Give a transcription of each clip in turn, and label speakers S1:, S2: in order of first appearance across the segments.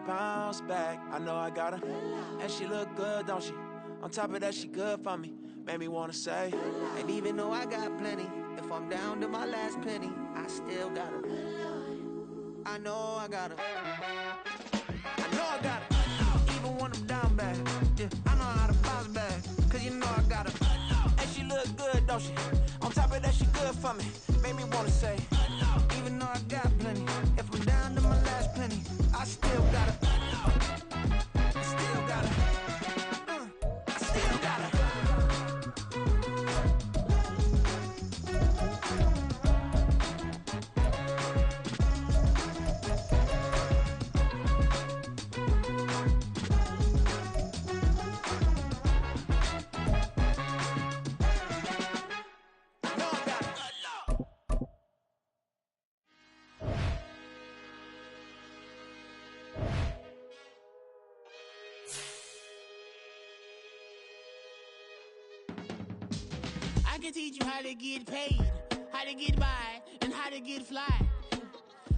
S1: bounce back. I know I got her, and she look good, don't she? On top of that, she good for me. Made me wanna say,
S2: and even though I got plenty, if I'm down to my last penny, I still got her. I know I got her. I know I got her. Even when I'm down bad, yeah, I know how to bounce back. Cause you know I got her.
S1: and she look good, don't she? On top of that, she good for me. Made me wanna say,
S2: even though I got plenty, if I'm down to my last penny, I still got her. I still got her. I still got her.
S3: I can teach you how to get paid, how to get by, and how to get fly.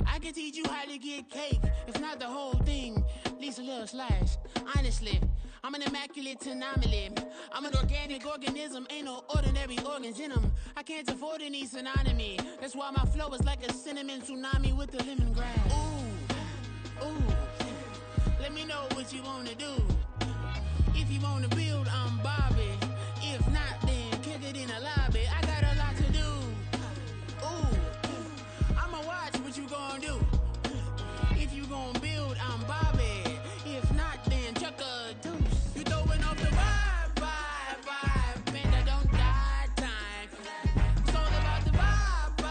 S3: I can teach you how to get cake, if not the whole thing, at least a little slice. Honestly, I'm an immaculate anomaly. I'm an organic organism, ain't no ordinary organs in them. I can't afford any synonymy. That's why my flow is like a cinnamon tsunami with the lemongrass. Ooh, ooh, let me know what you wanna do. If you wanna build, I'm Bobby. If not, then kick it in the lobby. I got a lot to do. Ooh, I'ma watch what you gon' do. If you gon' build, I'm Bobby. If not, then chuck a deuce. You throwing off the vibe, man, I don't got time. It's all about the vibe,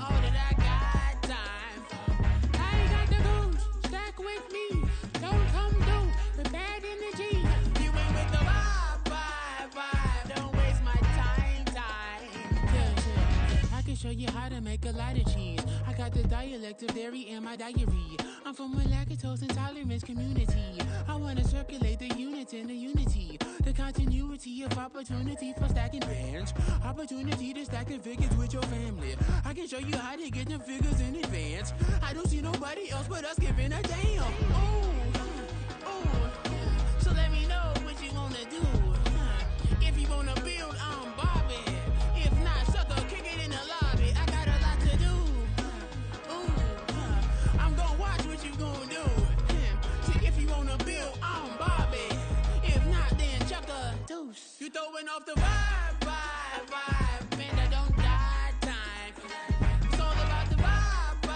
S3: all that I got time. I ain't got the goose, stack with me. Don't come through the bad energy. You ain't with the vibe, don't waste my time. Yeah, I can show you how to make a lot of cheese. I got the dialect of dairy in my diary. I'm from a lactose intolerance community. I wanna circulate the units in the unity. The continuity of opportunity for stacking bands. Opportunity to stack the figures with your family. I can show you how to get them figures in advance. I don't see nobody else but us giving a damn. Ooh, so let me know what you wanna do. If you wanna build, I'm Bobby. If not, sucker, kick it in the lobby. I got a lot to do. Ooh, I'm gonna watch what you gonna do. See, if you wanna build, I'm Bobby. If not, then chuck a deuce. You throwing off the vibe, man, I don't got time. It's all about the vibe,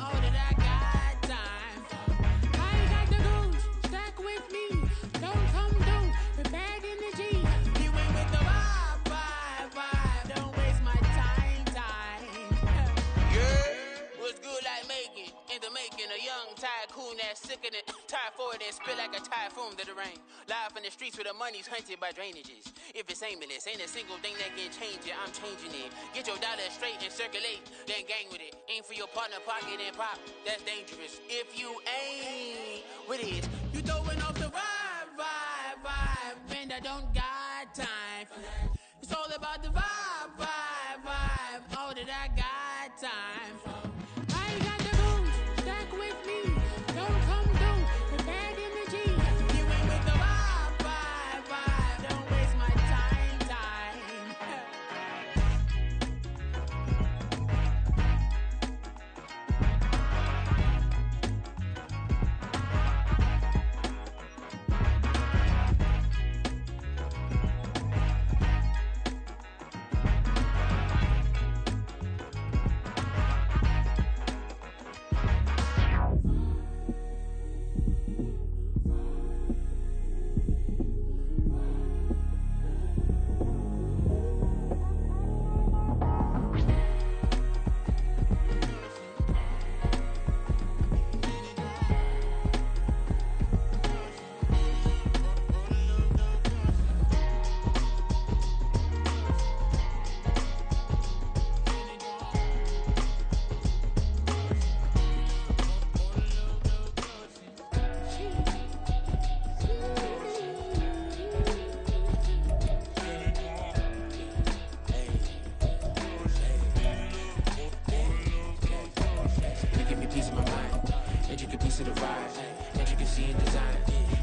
S3: all that I got time. I ain't got the goose, stack with me. Don't come through the bad energy. You ain't with the vibe, don't waste my time. Yeah, what's good like making? In the making, a young tycoon that's sick of it. Tired for it and spit like a typhoon to the rain. Live in the streets where the money's hunted by drainages. If it's aimless, ain't a single thing that can change it. I'm changing it. Get your dollar straight and circulate, then gang with it. Aim for your partner, pocket and pop. That's dangerous. If you ain't with it, you throwing off the vibe, man, I don't got time. It's all about the vibe, all that I got time. I ain't got the goose, stack with me. Don't come through the bad energy. You ain't with the vibe, don't waste my time.
S1: wings to the ride. Intricacy in design,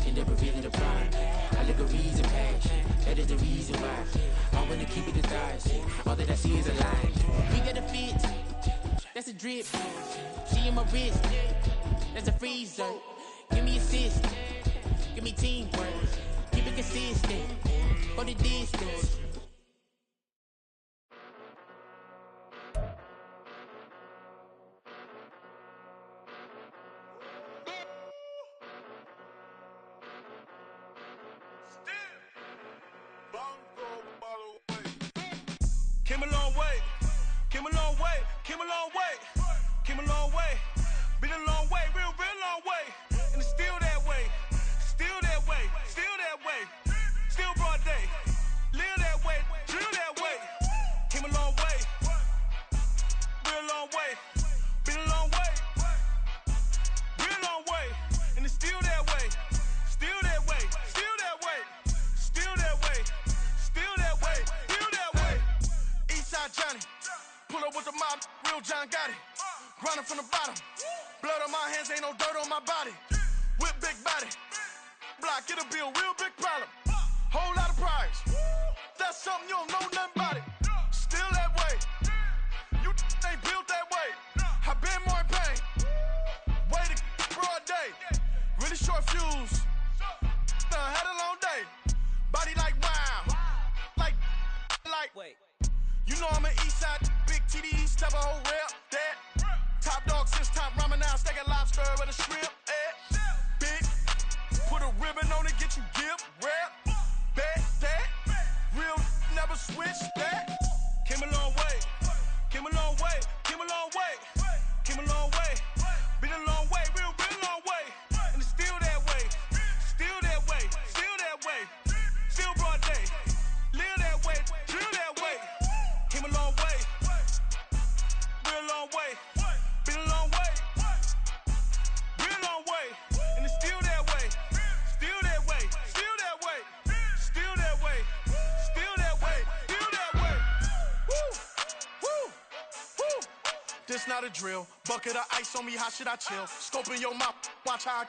S1: and never really the pride. I look a reason past, that is the reason why. I wanna keep it the thighs, all that I see is a line.
S3: We got a fit, that's a drip. She in my wrist, that's a freezer. Give me assist, give me teamwork. Keep it consistent, go the distance.
S4: Came a long way, came a long way, came a long way, came a long way. Been a long way, real long way. And it's still that way, still that way, still that way. Still broad day, live that way, drill that way. Came a long way, real long way. Been a long way, real long way. And it's still that way, still that way, still that way, still that way, still that way, still that way. Eastside Johnny, pull up with the mob, real John got it. Grinding from the bottom, blood on my hands, ain't no dirt on my body. Whip big body, block, get a bill, real big problem. Whole lot of prize, that's something you don't know nothing about it. Still that way, you ain't built that way. I been more in pain, way to broad day. Really short fuse, had a long day. Body like wow, like. Wait. You know I'm an east side, big TDs, type of whole rep, that. Top dog since top ramen now, stack a lobster with a shrimp, big, put a ribbon on it, get you give, rep, bet, that. Real, never switch, that. Came a long way, came a long way, came a long way, came a long way. Been a long way, real long way. And it's still that way, still that way, still that way. Still broad day, live that way, drill that way. Came a long way, real long way. Been a long way, real long way. And it's still that way, still that way, still that way, still that way, still that way, still that way. Woo, woo, woo. This not a drill, bucket of ice on me, how should I chill? Scoping your mouth, watch how I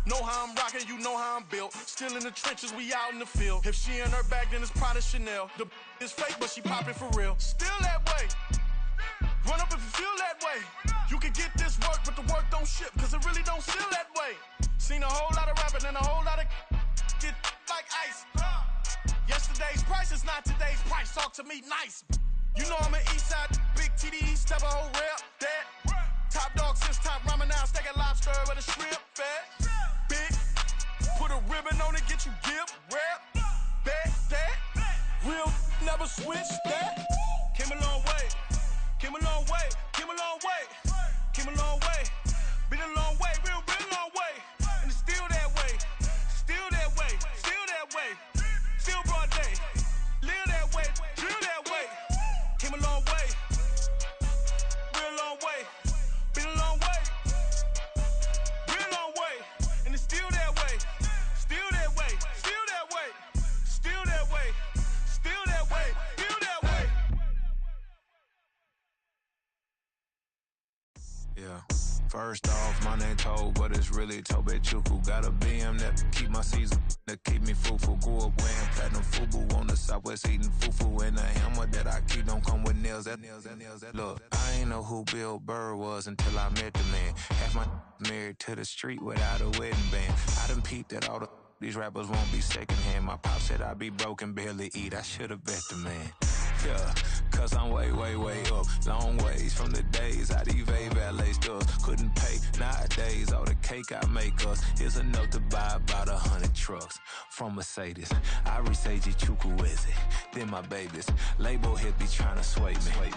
S4: know how I'm rocking, you know how I'm built. Still in the trenches, we out in the field. If she in her bag, then it's Prada Chanel. The is fake, but she poppin' for real. Still that way. Run up if you feel that way. You can get this work, but the work don't ship, cause it really don't feel that way. Seen a whole lot of rapping and a whole lot of get like ice. Yesterday's price is not today's price. Talk to me nice. You know I'm an east side, big TDs, type of whole rep, that. Top dog since top ramen now, stack a lobster with a shrimp, fat. Big, put a ribbon on it, get you give, rep, bet, that. Real, never switch, that. Came a long way, came a long way, came a long way, came a long way. Been a long way, real long way. And it's still that way, still that way, still that way. Still broad day, live that way, drill that way. Came a long way, real long way. Been a long way, real long way. And it's still that way, still that way, still that way, still that way, still that way, still that way.
S1: Yeah. First off, my name Toe, but it's really Tobe Chuku. Got a BM that keep my season, that keep me fufu. Grew up wearing platinum fubu on the southwest eating fufu. And the hammer that I keep don't come with nails. That look, I ain't know who Bill Burr was until I met the man. Half my married to the street without a wedding band. I done peeped at all these rappers won't be secondhand. My pop said I'd be broken, barely eat. I should've bet the man. Yeah, cause I'm way up. Long ways from the days I evade valet stores. Couldn't pay nowadays. All the cake I make us is enough to buy about 100 trucks from Mercedes. I resage Chukwueze, then my babies. Label hit be trying to sway me.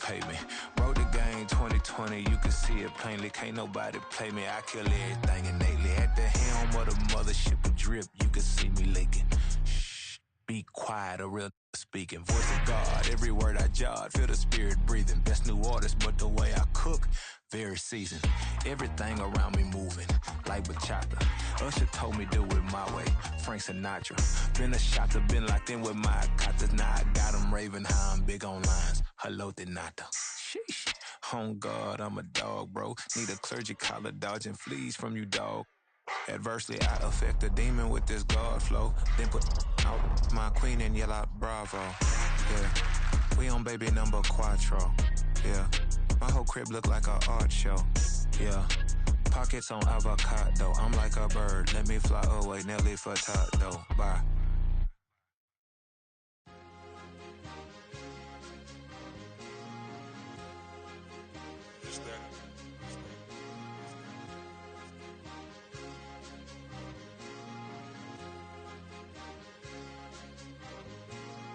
S1: Pay me. Wrote the game 2020, you can see it plainly. Can't nobody play me. I kill everything innately. At the helm of the mothership with drip, you can see me leaking. Shh, be quiet, a real speaking. Voice of God, every word I jot. Feel the spirit breathing. Best new artist, but the way I cook, very seasoned. Everything around me moving, like bachata. Usher told me do it my way. Frank Sinatra. Been a shotter, been locked in with my katas. Now I got them raving how I'm big on lines. Hello, Denata. Sheesh. On God, I'm a dog, bro. Need a clergy collar, dodging fleas from you, dog. Adversely, I affect a demon with this God flow. Then put out my queen and yell out bravo. Yeah, we on baby number quattro. Yeah, my whole crib look like an art show. Yeah, pockets on avocado. I'm like a bird. Let me fly away, Nelly Furtado. Bye.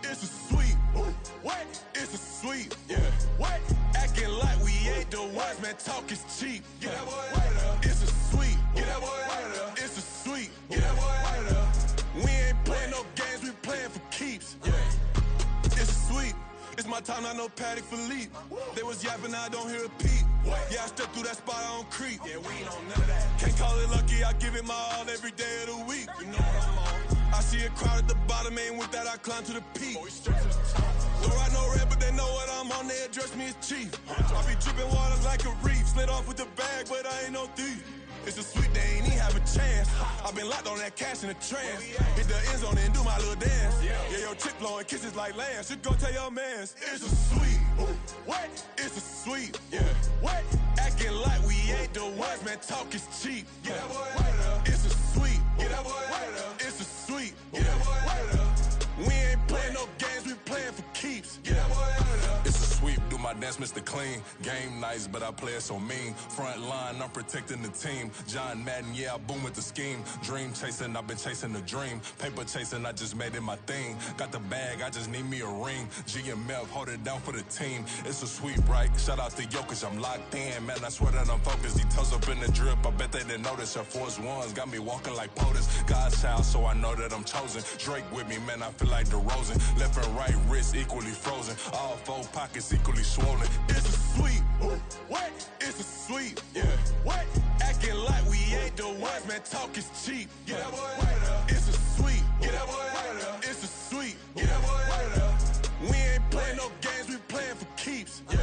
S4: It's a sweet, what? It's a sweet, yeah. What? Acting like we ain't the ones, man. Talk is cheap. Get that boy right up. It's a sweet, get that boy right up. It's a sweet, get that boy right up. We ain't playing no games, we playing for keeps. Yeah. It's a sweet. It's my time, not no Paddock Philippe. They was yapping, I don't hear a peep. Yeah, I step through that spot, I don't creep. Yeah, we ain't on none of that. Can't call it lucky, I give it my all every day of the week. You know what I'm on. I see a crowd at the bottom, ain't with that, I climb to the peak. Don't ride no red, but they know what I'm on, they address me as chief. I be dripping water like a reef, slid off with the bag, but I ain't no thief. It's a sweet, they ain't even have a chance. I been locked on that cash in a trance. Hit the end zone and do my little dance. Yeah, your chick blowing kisses like Lance. You go tell your mans. It's a sweet. What? It's a sweet. Yeah. What? Acting like we ain't the ones, man. Talk is cheap. Get that boy right up. It's a sweet. Get that boy right up. It's a sweet. Get that boy right up. We ain't playing no games, we playing for keeps. Get that boy right up.
S5: It's a sweep, do my dance, Mr. Clean. Game nice, but I play it so mean. Front line, I'm protecting the team. John Madden, yeah, I boom with the scheme. Dream chasing, I've been chasing the dream. Paper chasing, I just made it my thing. Got the bag, I just need me a ring. G and Mel, hold it down for the team. It's a sweep, right? Shout out to Jokic, I'm locked in. Man, I swear that I'm focused. He toes up in the drip, I bet they didn't notice. Her force ones got me walking like POTUS. God's child, so I know that I'm chosen. Drake with me, man, I feel like DeRozan. Left and right wrist equally frozen. All four pockets equally swollen.
S4: It's a sweet. What? It's a sweet. Yeah. What? Acting like we ain't the ones, man. Talk is cheap. Get that boy right up. It's a sweet. Get that boy right up. It's a sweet. Get that boy right up. We ain't playing no games, we playing for keeps. Yeah.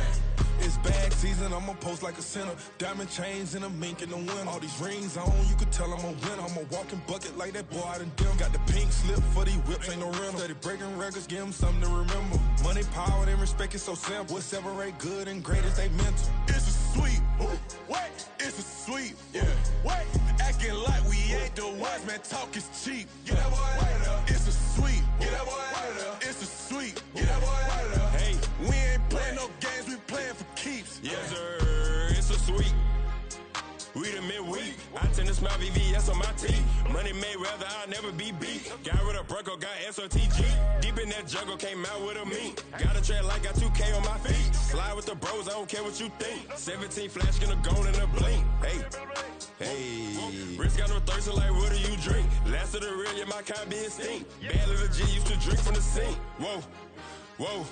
S6: It's bag season, I'ma post like a sinner. Diamond chains and a mink in the wind. All these rings on, you could tell I'm a winner. I'm a walking bucket like that boy out in dim. Got the pink slip for these whips, ain't no rental. Steady breaking records, give them something to remember. Money, power, and respect is so simple. What separate good and great is they mental.
S4: It's a sweet. What? It's a sweet. Yeah. What? Acting like we ain't the ones, man. Talk is cheap. Get that boy right up. It's a sweet. Get that boy right up. It's a sweet. Get that boy right up. Hey, we ain't playing no games, we playing for keeps.
S7: Yes, sir. It's a sweet. We the midweek. I tend to smell VVS on my teeth. Money made rather I'll never be beat. Got rid of Bronco, got SOTG. Deep in that jungle, came out with a meat. Got a tread like got 2K on my feet. Slide with the bros, I don't care what you think. 17 flash, gonna go in a blink. Hey. Wrist got no thirst, like what do you drink? Last of the real, yeah, my kind be extinct. Bad little G used to drink from the sink. Whoa.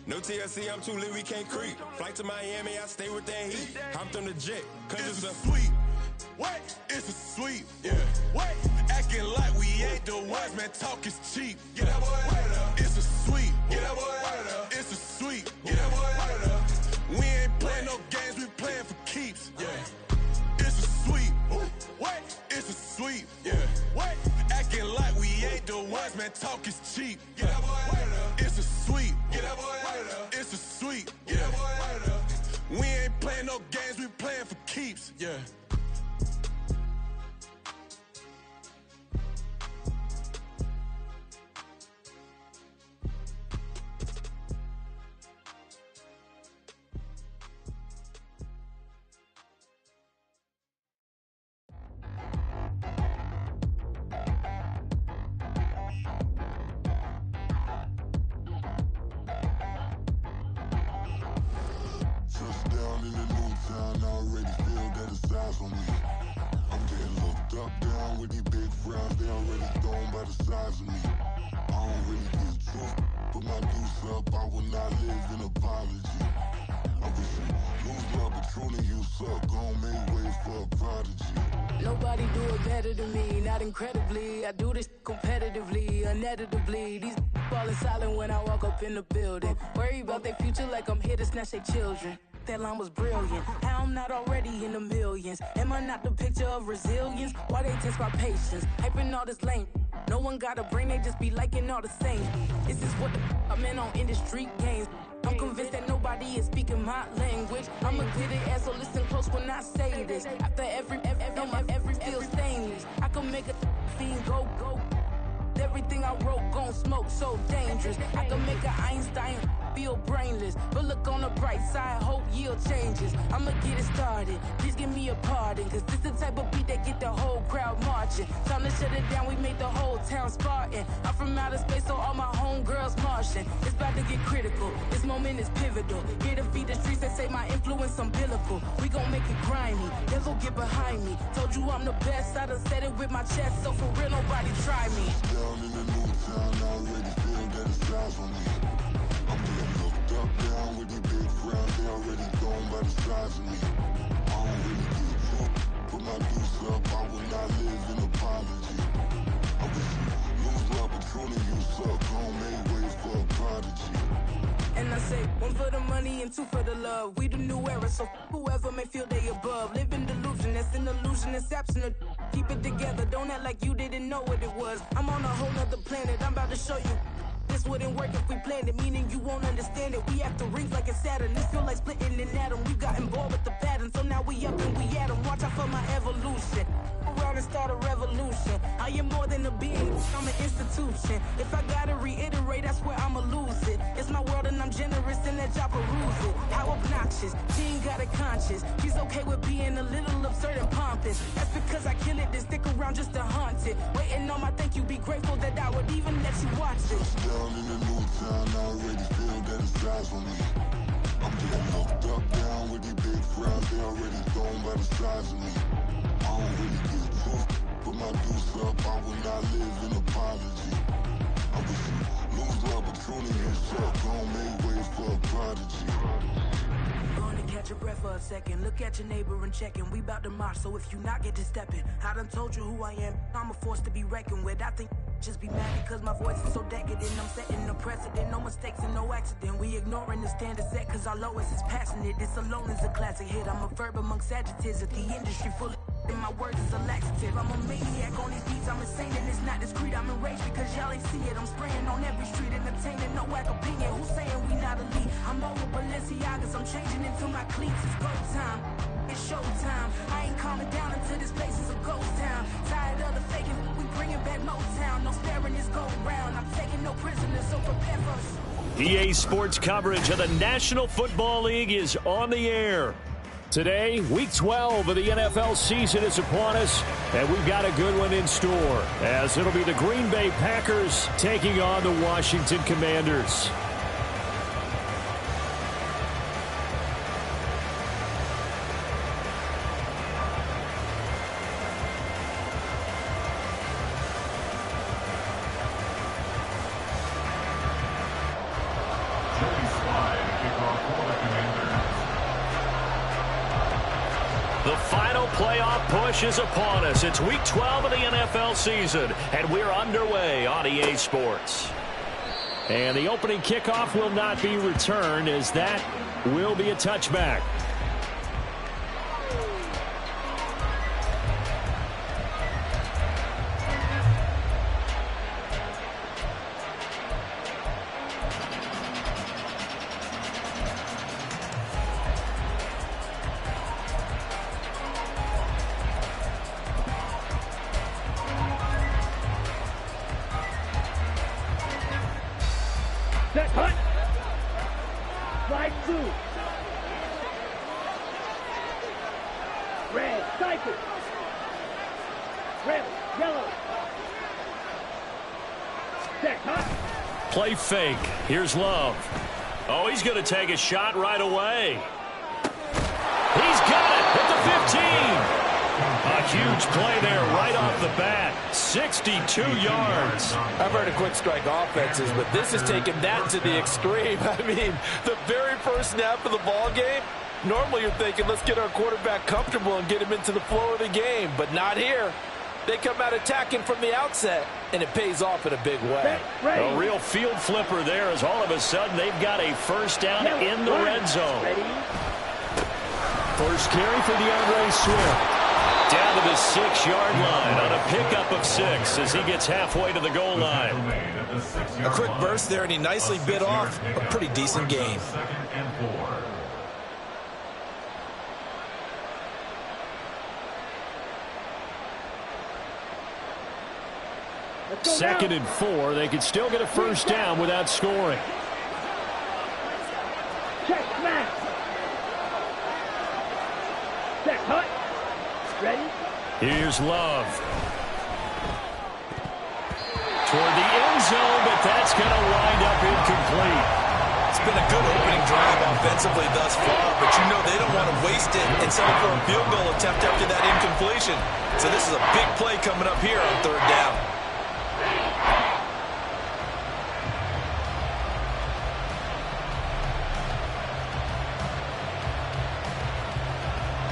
S7: No TLC, I'm too lit, we can't creep. Flight to Miami, I stay with that heat. Hopped on the jet, cause
S4: it's a sweet. What? It's a sweet. Yeah. What? Acting like we ain't the ones, man. Talk is cheap. Get that boy right up. It's a sweet. Get that boy right up. It's a sweet. Get that boy right up. We ain't playing no games, we playing for keeps. Yeah. It's a sweet. What? It's a sweet. Yeah. What? Acting like we ain't the ones, man. Talk is cheap. Get that boy right up. It's a sweet. Get that boy right up. It's a sweet. Get that boy right up. We ain't playing no games, we playing for keeps. Yeah.
S8: Nobody do it better than me, not incredibly. I do this competitively, uneditably. These falling silent when I walk up in the building. Worry about their future like I'm here to snatch their children. that line was brilliant. How I'm not already in the millions. Am I not the picture of resilience? Why they test my patience? Hyping all this lame. No one got a brain, they just be liking all the same. This is what the I'm in on industry games. I'm convinced that nobody is speaking my language. I'ma get it ass, so listen close when I say this. After every feel stainless. I can make a fiend go. Everything I wrote gon' smoke, so dangerous. I can make an Einstein feel brainless. But look on the bright side, hope yield changes. I'ma get it started, please give me a pardon. Cause this the type of beat that get the whole crowd marching. Time to shut it down, we made the whole town Spartan. I'm from outer space, so all my homegirls Martian. It's about to get critical, this moment is pivotal. Here to feed the streets that say my influence umbilical. We gon' make it grimy, never get behind me. Told you I'm the best, I done said it with my chest. So for real, nobody try me.
S9: Down in the new town, I already feel that it's eyes on me. I'm getting looked up, down with these big crowds, they already gone by the size of me. I don't really get drunk, put my deuce up, I will not live in apology. I wish you lose the opportunity, you suck, don't make ways for a prodigy.
S8: And I say, one for the money and two for the love. We the new era, so whoever may feel they above. Live in delusion, that's an illusion, it's absent. Keep it together, don't act like you didn't know what it was. I'm on a whole nother planet, I'm about to show you. This wouldn't work if we planned it, meaning you won't understand it. We have to rings like a Saturn, this feel like splitting an atom. We got involved with the pattern, so now we up and we at 'em. Watch out for my evolution. Around and start a revolution. I am more than a being, I'm an institution. If I gotta reiterate, that's where I'ma lose it. It's my world and I'm generous and that y'all peruse it. How obnoxious, she ain't got a conscience. She's okay with being a little absurd and pompous. That's because I kill it, then stick around just to haunt it. Waiting on my thank you, be grateful that I would even let you watch it.
S9: Down in the new town, I already feel that it's eyes on me. I'm getting looked up, down with these big crowds, they already gone by the size of me. I don't really get drunk, put my deuce up, I will not live in apology. I wish you lose the opportunity, you suck, don't make ways for a prodigy.
S8: Gonna catch your breath for a second. Look at your neighbor and checking. We bout to march, so if you not get to stepping. I done told you who I am. I'm a force to be reckoned with. I think just be mad because my voice is so decadent. I'm setting a precedent. No mistakes and no accident. We ignoring the standard set cause our lowest is passionate. This alone is a classic hit. I'm a verb amongst adjectives. If the industry full of and my words is a laxative. I'm a maniac on these beats. I'm insane and it's not discreet. I'm enraged because y'all ain't see it. I'm spraying on every street, entertaining no whack opinion. Who's saying we not elite? I'm over Balenciagas. I'm changing into my cleats. It's go time. It's showtime. I ain't calming down until this place is a ghost town. Tired of the faking. We bringing back Motown. No sparing this go round. I'm taking no prisoners, so prepare for us.
S10: EA Sports coverage of the National Football League is on the air. Today, Week 12 of the NFL season is upon us, and we've got a good one in store, as it'll be the Green Bay Packers taking on the Washington Commanders. The final playoff push is upon us. It's Week 12 of the NFL season, and we're underway on EA Sports. And the opening kickoff will not be returned, as that will be a touchback.
S11: Set, cut. Slide two. Red, cycle. Red, yellow. Set, cut.
S10: Play fake. Here's Love. Oh, he's going to take a shot right away. He's got it at the 15. A huge play there right off the bat. 62 yards.
S12: I've heard of quick strike offenses, but this is taking that to the extreme. I mean, the very first snap of the ball game, normally you're thinking, let's get our quarterback comfortable and get him into the flow of the game, but not here. They come out attacking from the outset, and it pays off in a big way.
S10: A real field flipper there, as all of a sudden they've got a first down in the red zone. First carry for DeAndre Swift. Down to the 6-yard line on a pickup of 6 as he gets halfway to the goal line.
S12: A quick burst there, and he nicely bit off a pretty decent gain.
S10: Second and 4. They could still get a first down without scoring.
S11: Check, smash. Set, cut. Ready?
S10: Here's Love. Toward the end zone, but that's going to wind up incomplete.
S12: It's been a good opening drive offensively thus far, but you know they don't want to waste it and settle for a field goal attempt after that incompletion. So this is a big play coming up here on third down.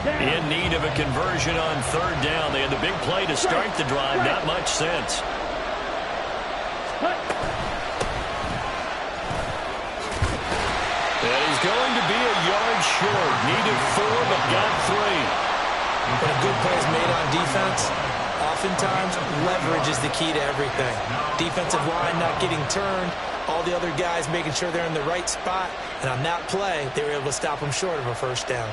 S10: In need of a conversion on third down. They had the big play to start the drive. Not much sense. That is going to be a yard short. Needed 4, but got 3.
S12: When a good play is made on defense, oftentimes leverage is the key to everything. Defensive line not getting turned, all the other guys making sure they're in the right spot, and on that play, they were able to stop them short of a first down.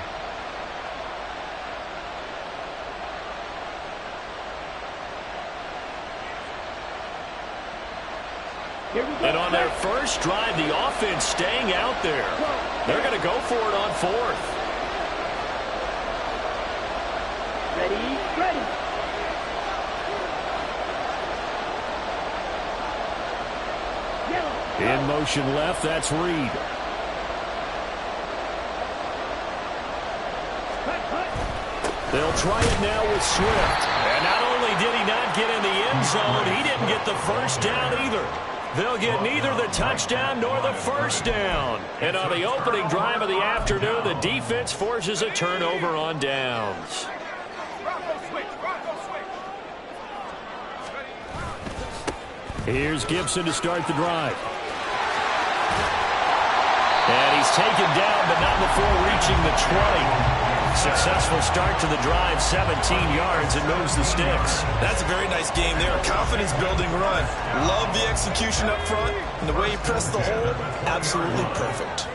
S10: And on their first drive, the offense staying out there. They're going to go for it on 4th.
S11: Ready, ready.
S10: In motion left, that's Reed. They'll try it now with Swift. And not only did he not get in the end zone, he didn't get the first down either. They'll get neither the touchdown nor the first down. And on the opening drive of the afternoon, the defense forces a turnover on downs. Here's Gibson to start the drive. And he's taken down, but not before reaching the 20. Successful start to the drive, 17 yards, and moves the sticks.
S12: That's a very nice game there. A confidence-building run. Love the execution up front, and the way he pressed the hole, absolutely perfect.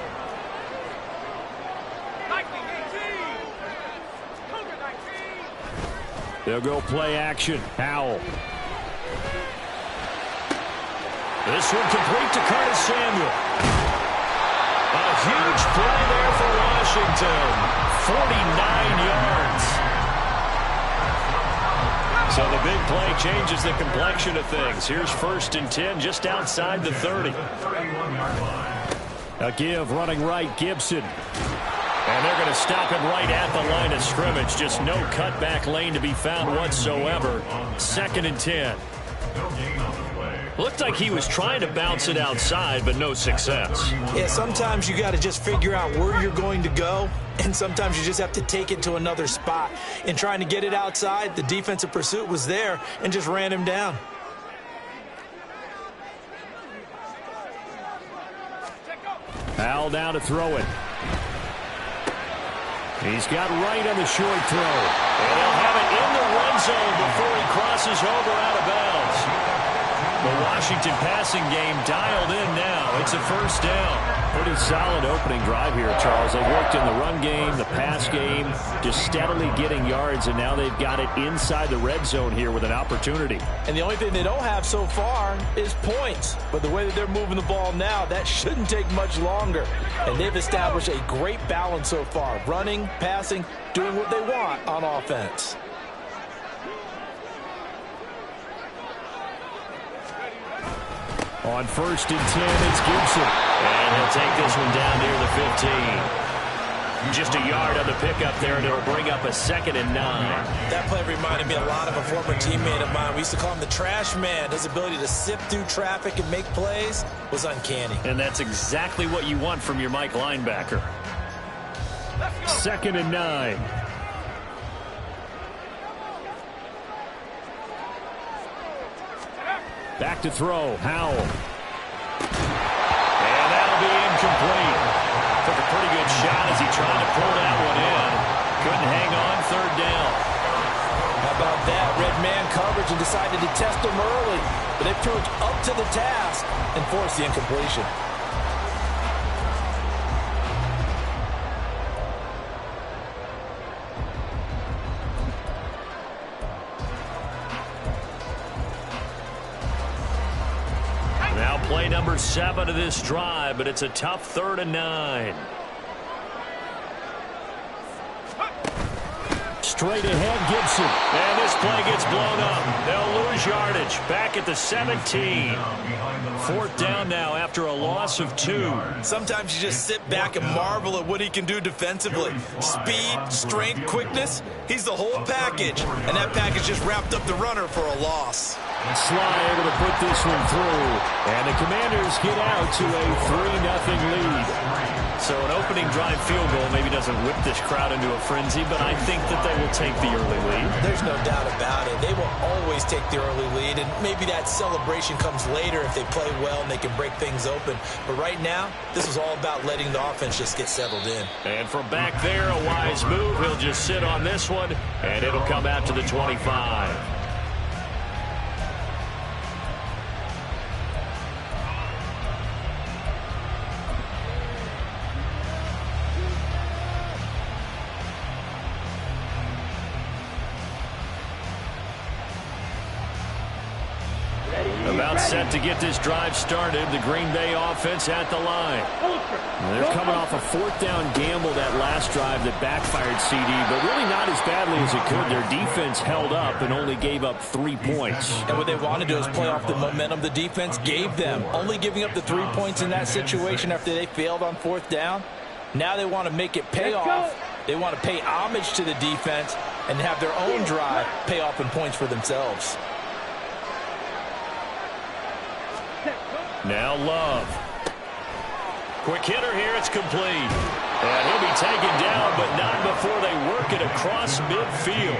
S10: They'll go play action. Howell. This one complete to Curtis Samuel. A huge play there for Washington. 49 yards. So the big play changes the complexion of things. Here's 1st and 10 just outside the 30. A give running right, Gibson. And they're going to stop him right at the line of scrimmage. Just no cutback lane to be found whatsoever. 2nd and 10. Looked like he was trying to bounce it outside, but no success.
S12: Yeah, sometimes you got to just figure out where you're going to go, and sometimes you just have to take it to another spot. In trying to get it outside, the defensive pursuit was there and just ran him down.
S10: Howell down to throw it. He's got right on the short throw. And he'll have it in the red zone before he crosses over out of bounds. The Washington passing game dialed in now. It's a first down. Pretty solid opening drive here, Charles. They worked in the run game, the pass game, just steadily getting yards, and now they've got it inside the red zone here with an opportunity.
S12: And the only thing they don't have so far is points. But the way that they're moving the ball now, that shouldn't take much longer. And they've established a great balance so far. Running, passing, doing what they want on offense.
S10: On 1st and 10, it's Gibson. And he'll take this one down near the 15. Just a yard on the pickup there, and it'll bring up a 2nd and 9.
S12: That play reminded me a lot of a former teammate of mine. We used to call him the trash man. His ability to sift through traffic and make plays was uncanny.
S10: And that's exactly what you want from your Mike linebacker. 2nd and 9. Back to throw. Howell. And that'll be incomplete. Took a pretty good shot as he tried to pull that one in.
S12: and decided to test him early, but they proved up to the task and forced the incompletion.
S10: Now play number 7 of this drive, but it's a tough 3rd and 9. Straight ahead, Gibson. And this play gets blown up. They'll lose yardage. Back at the 17. 4th down now after a loss of 2.
S12: Sometimes you just sit back and marvel at what he can do defensively. Speed, strength, quickness. He's the whole package. And that package just wrapped up the runner for a loss.
S10: Sly able to put this one through. And the Commanders get out to a 3-0 lead. So an opening drive field goal maybe doesn't whip this crowd into a frenzy, but I think that they will take the early lead.
S12: There's no doubt about it. They will always take the early lead, and maybe that celebration comes later if they play well and they can break things open. But right now, this is all about letting the offense just get settled in.
S10: And from back there, a wise move. He'll just sit on this one, and it'll come out to the 25. About set to get this drive started. The Green Bay offense at the line. They're coming off a 4th down gamble that last drive that backfired CD, but really not as badly as it could. Their defense held up and only gave up 3 points.
S12: And what they want to do is play off the momentum the defense gave them. Only giving up the 3 points in that situation after they failed on 4th down. Now they want to make it pay off. They want to pay homage to the defense and have their own drive pay off in points for themselves.
S10: Now Love. Quick hitter here. It's complete. And he'll be taken down, but not before they work it across midfield.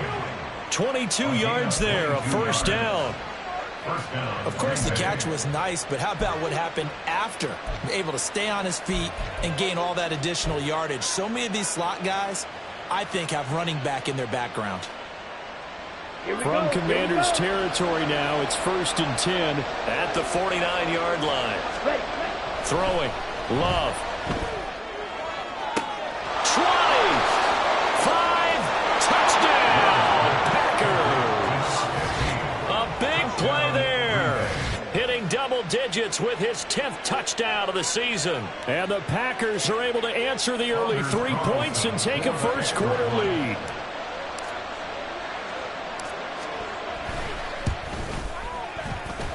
S10: 22 yards there, a 1st down.
S12: Of course, the catch was nice, but how about what happened after? Able to stay on his feet and gain all that additional yardage. So many of these slot guys, I think, have running back in their background.
S10: From Commanders territory now, it's 1st and 10 at the 49-yard line. Throwing, Love. 20, 5, touchdown, Packers. A big play there. Hitting double digits with his 10th touchdown of the season. And the Packers are able to answer the early 3 points and take a first quarter lead.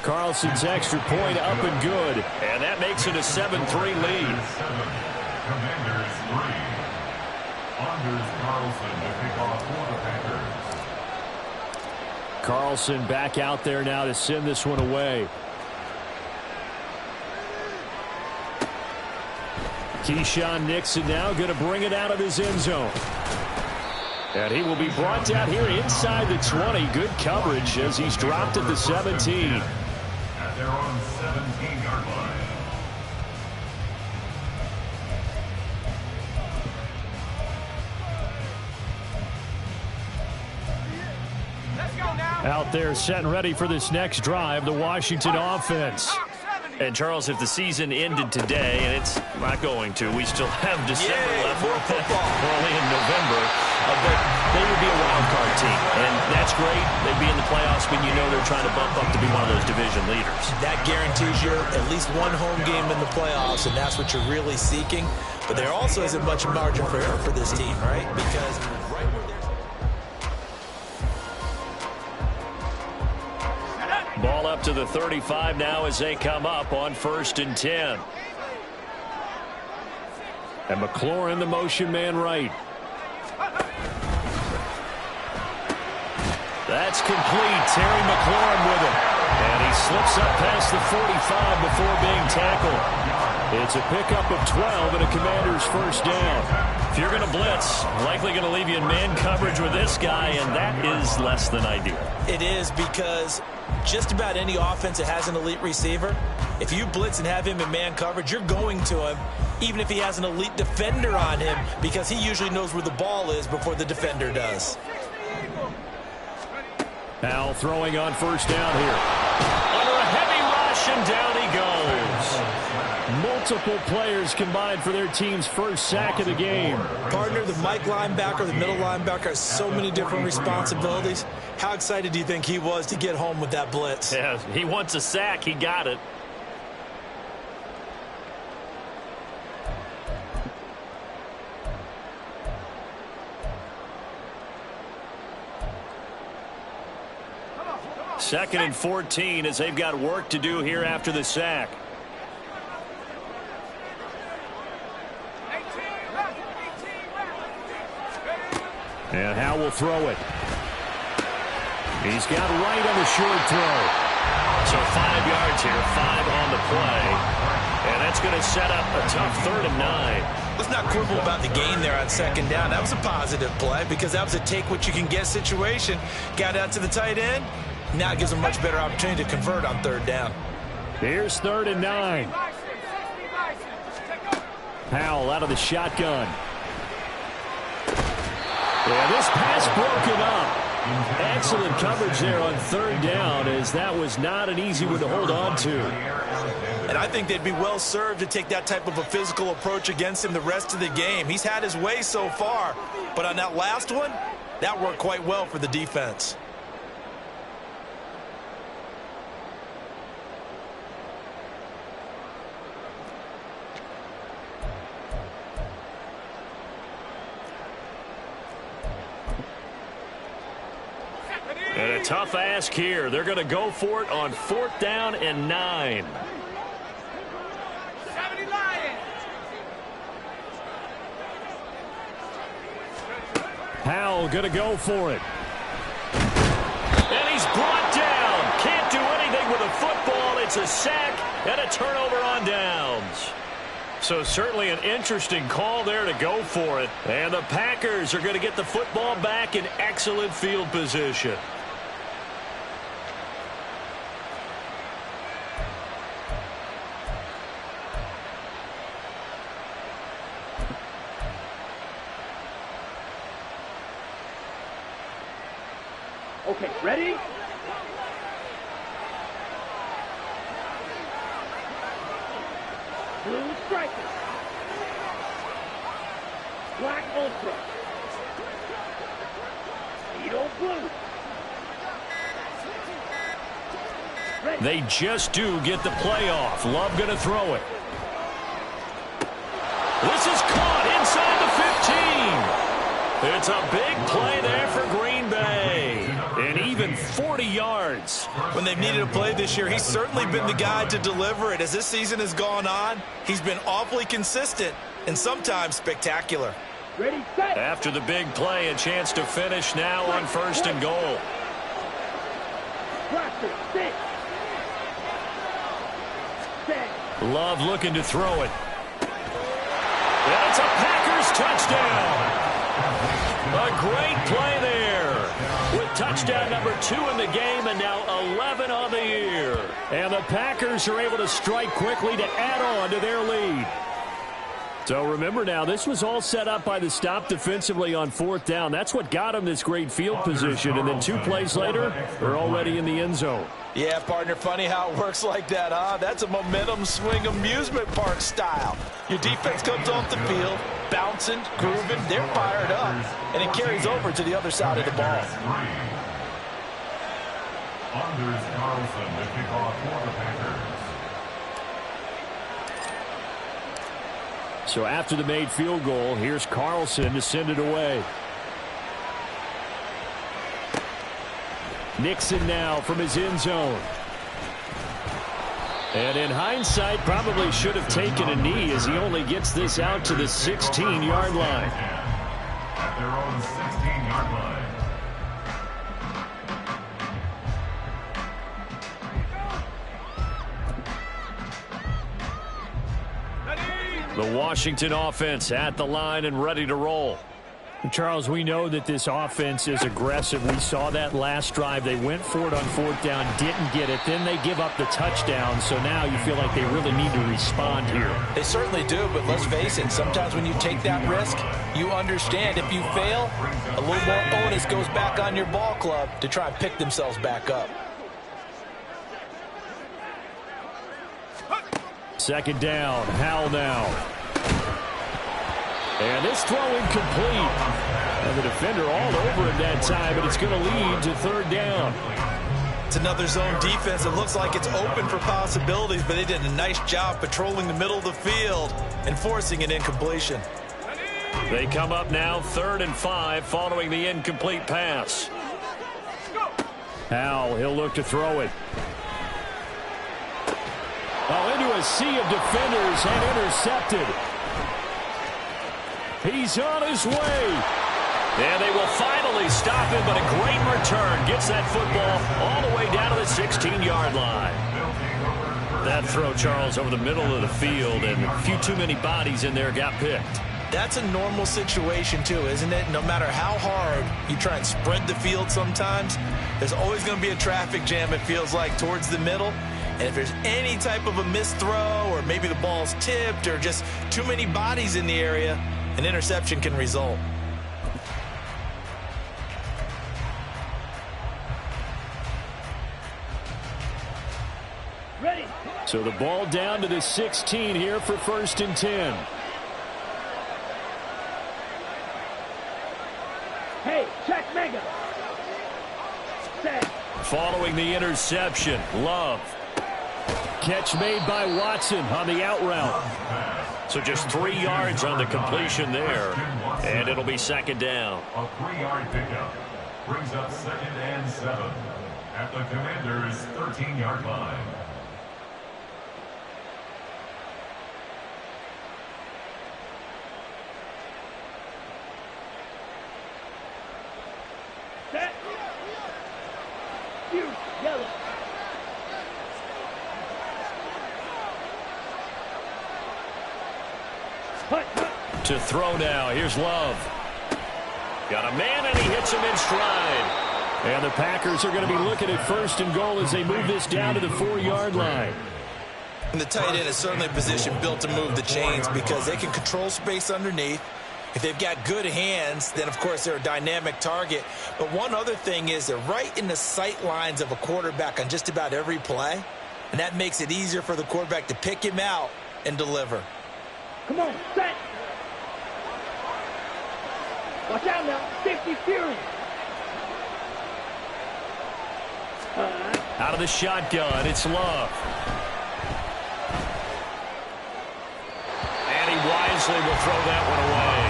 S10: Carlson's extra point up and good. And that makes it a 7-3 lead.
S13: Commanders 3. Anders Carlson to kick off for the Packers.
S10: Carlson back out there now to send this one away. Keyshawn Nixon now going to bring it out of his end zone. And he will be brought down here inside the 20. Good coverage as he's dropped at the 17.
S13: At their own 17-yard line.
S10: Out there set and ready for this next drive, the Washington offense. And, Charles, if the season ended today, and it's not going to, we still have December left, early in November, but they would be a wild card team. And that's great. They'd be in the playoffs, but you know they're trying to bump up to be one of those division leaders.
S12: That guarantees you at least one home game in the playoffs, and that's what you're really seeking. But there also isn't much margin for error for this team, right? Because right where they're...
S10: Ball up to the 35 now as they come up on 1st and 10. And McLaurin, the motion man right. That's complete. Terry McLaurin with it. And he slips up past the 45 before being tackled. It's a pickup of 12 and a Commander's 1st down. If you're going to blitz, likely going to leave you in man coverage with this guy, and that is less than ideal.
S12: It is, because just about any offense that has an elite receiver, if you blitz and have him in man coverage, you're going to him, even if he has an elite defender on him, because he usually knows where the ball is before the defender does.
S10: Now throwing on first down here. Under a heavy rush, and down he goes. Multiple players combined for their team's first sack of the game.
S12: Partner, the Mike linebacker, the middle linebacker has so many different responsibilities. How excited do you think he was to get home with that blitz?
S10: Yeah, he wants a sack. He got it. Second and 14 as they've got work to do here after the sack. And Howe will throw it. He's got right on the short throw. So 5 yards here, 5 on the play. And that's going to set up a tough 3rd and 9.
S12: Let's not quibble about the gain there on second down. That was a positive play because that was a take-what-you-can-get situation. Got out to the tight end. Now it gives them a much better opportunity to convert on 3rd down.
S10: Here's 3rd and 9. Howell out of the shotgun. Yeah, this pass broken up. Excellent coverage there on 3rd down, as that was not an easy one to hold on to.
S12: And I think they'd be well served to take that type of a physical approach against him the rest of the game. He's had his way so far, but on that last one, that worked quite well for the defense.
S10: And a tough ask here. They're going to go for it on 4th down and 9. Howell going to go for it. And he's brought down. Can't do anything with a football. It's a sack and a turnover on downs. So certainly an interesting call there to go for it. And the Packers are going to get the football back in excellent field position.
S11: Okay, ready? Blue striker. Black ultra. Speedo blue. Ready.
S10: They just do get the playoff. Love going to throw it. This is caught inside the 15. It's a big play there for Green Bay. And even 40 yards.
S12: When they've needed a play this year, he's certainly been the guy to deliver it. As this season has gone on, he's been awfully consistent and sometimes spectacular.
S11: Ready, set.
S10: After the big play, a chance to finish now on 1st and goal. Love looking to throw it. And it's a Packers touchdown. A great play there. With touchdown number 2 in the game and now 11 on the year. And the Packers are able to strike quickly to add on to their lead. So remember now, this was all set up by the stop defensively on 4th down. That's what got them this great field position. And then 2 plays later, they're already in the end zone.
S12: Yeah, partner, funny how it works like that, huh? That's a momentum swing amusement park style. Your defense comes off the field, bouncing, grooving, they're fired up, and it carries over to the other side of the ball.
S13: Anders Carlson to kick off for the Packers.
S10: So after the made field goal, here's Carlson to send it away. Nixon now from his end zone. And in hindsight, probably should have taken a knee as he only gets this out to the 16-yard line.
S13: At their own 16-yard line.
S10: The Washington offense at the line and ready to roll. Charles, we know that this offense is aggressive. We saw that last drive. They went for it on 4th down, didn't get it. Then they give up the touchdown. So now you feel like they really need to respond here.
S12: They certainly do, but let's face it. Sometimes when you take that risk, you understand if you fail, a little more onus goes back on your ball club to try and pick themselves back up.
S10: 2nd down. Howell now. And this throw incomplete. And the defender all over it that time, but it's going to lead to 3rd down.
S12: It's another zone defense. It looks like it's open for possibilities, but they did a nice job patrolling the middle of the field and forcing an incompletion.
S10: They come up now 3rd and 5 following the incomplete pass. Howell, he'll look to throw it. Oh, into a sea of defenders and intercepted. He's on his way. And they will finally stop him, but a great return. Gets that football all the way down to the 16-yard line. That throw, Charles, over the middle of the field, and a few too many bodies in there got picked.
S12: That's a normal situation, too, isn't it? No matter how hard you try and spread the field sometimes, there's always going to be a traffic jam, it feels like, towards the middle. And if there's any type of a missed throw, or maybe the ball's tipped, or just too many bodies in the area, an interception can result.
S11: Ready.
S10: So the ball down to the 16 here for 1st and 10.
S11: Hey, check mega. Set.
S10: Following the interception, Love. Catch made by Watson on the out route. So just 3 yards on the completion there. And it'll be 2nd down.
S13: A 3-yard pickup brings up 2nd and 7 at the Commander's 13-yard line.
S11: Set. You yellow.
S10: To throw now. Here's Love. Got a man, and he hits him in stride. And the Packers are going to be looking at 1st and goal as they move this down to the 4-yard line.
S12: And the tight end is certainly a position built to move the chains because they can control space underneath. If they've got good hands, then, of course, they're a dynamic target. But one other thing is they're right in the sight lines of a quarterback on just about every play. And that makes it easier for the quarterback to pick him out and deliver.
S11: Come on, set. Watch out now. Safety Fury.
S10: Out of the shotgun, it's Love. And he wisely will throw that one away.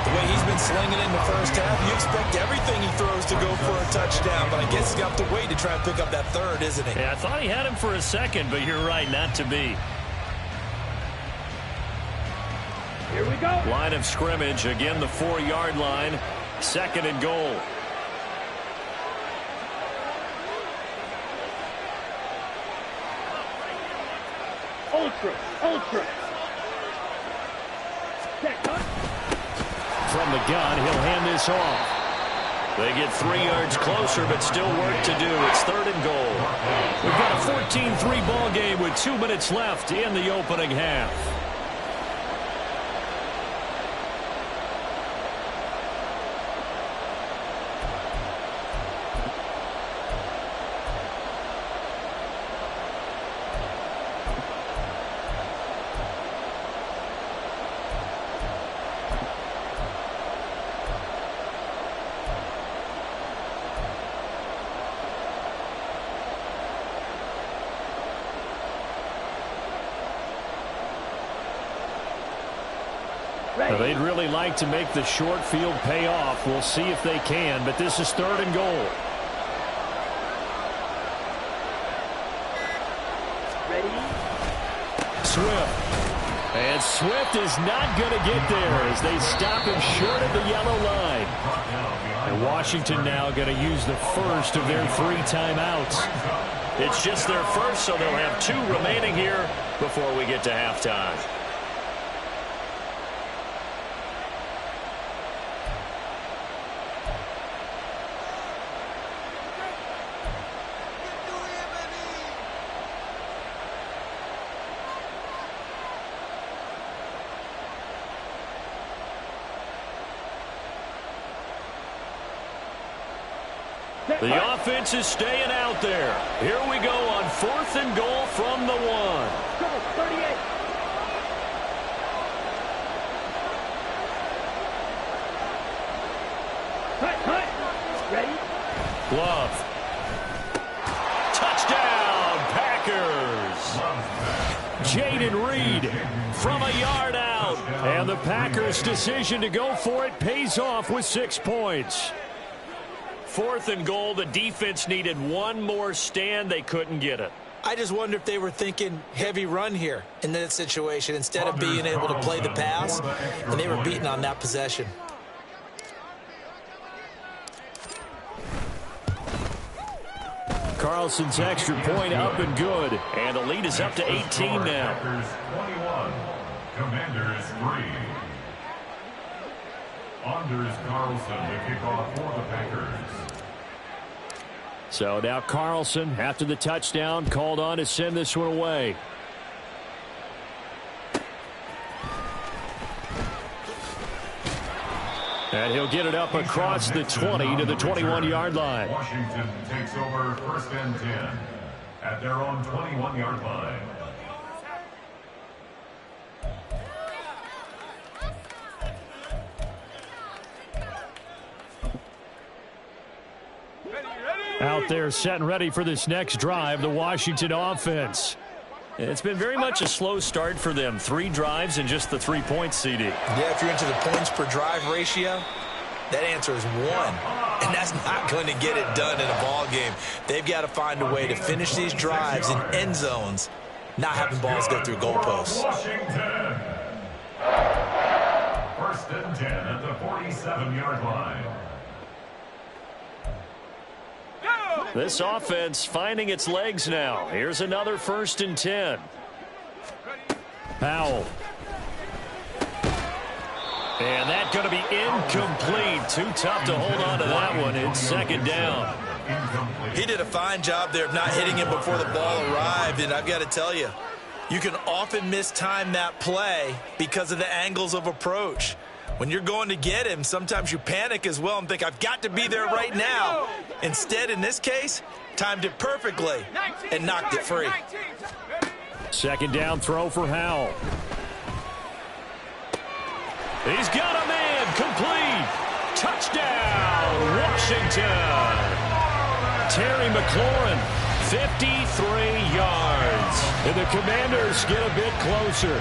S12: The way he's been slinging in the first half, you expect everything he throws to go for a touchdown, but I guess he's got to wait to try and pick up that 3rd, isn't he?
S10: Yeah, I thought he had him for a second, but you're right, not to be.
S11: Here we go.
S10: Line of scrimmage, again the 4-yard line, 2nd and goal.
S11: Ultra. Set, cut.
S10: From the gun, he'll hand this off. They get 3 yards closer, but still work to do. It's 3rd and goal. We've got a 14-3 ball game with 2 minutes left in the opening half. Now, they'd really like to make the short field pay off. We'll see if they can, but this is 3rd and goal.
S11: Ready?
S10: Swift. And Swift is not going to get there as they stop him short of the yellow line. And Washington now going to use the first of their 3 timeouts. It's just their first, so they'll have 2 remaining here before we get to halftime. The offense is staying out there. Here we go on 4th and goal from the 1.
S11: Go, 38. Cut. Ready?
S10: Glove. Touchdown, Packers. Jaden Reed from a yard out. And the Packers' decision to go for it pays off with 6 points. 4th and goal, the defense needed one more stand. They couldn't get it.
S12: I just wonder if they were thinking heavy run here in that situation instead of being able to play the pass, and they were beaten on that possession.
S10: Carlson's extra point up and good. And the lead is up to 18 now.
S13: Packers 21, Commanders 3. Anders Carlson to kick off for the Packers.
S10: So now Carlson, after the touchdown, called on to send this one away. And he'll get it up across the 20 to the 21-yard line.
S13: Washington takes over 1st and 10 at their own 21-yard line.
S10: Out there set and ready for this next drive, the Washington offense. It's been very much a slow start for them. 3 drives and just the 3 points, CD.
S12: Yeah, if you're into the points per drive ratio, that answer is 1. And that's not going to get it done in a ball game. They've got to find a way to finish these drives in end zones, not having balls go through goalposts.
S13: Washington. 1st and 10 at the 47-yard line.
S10: This offense finding its legs now. Here's another 1st and 10. Powell. And that's going to be incomplete. Too tough to hold on to that one. It's 2nd down.
S12: He did a fine job there of not hitting him before the ball arrived. And I've got to tell you, you can often mistime that play because of the angles of approach. When you're going to get him, sometimes you panic as well and think, I've got to be there right now. Instead, in this case, timed it perfectly and knocked it free.
S10: 2nd down throw for Howell. He's got a man complete. Touchdown, Washington. Terry McLaurin, 53 yards. And the Commanders get a bit closer.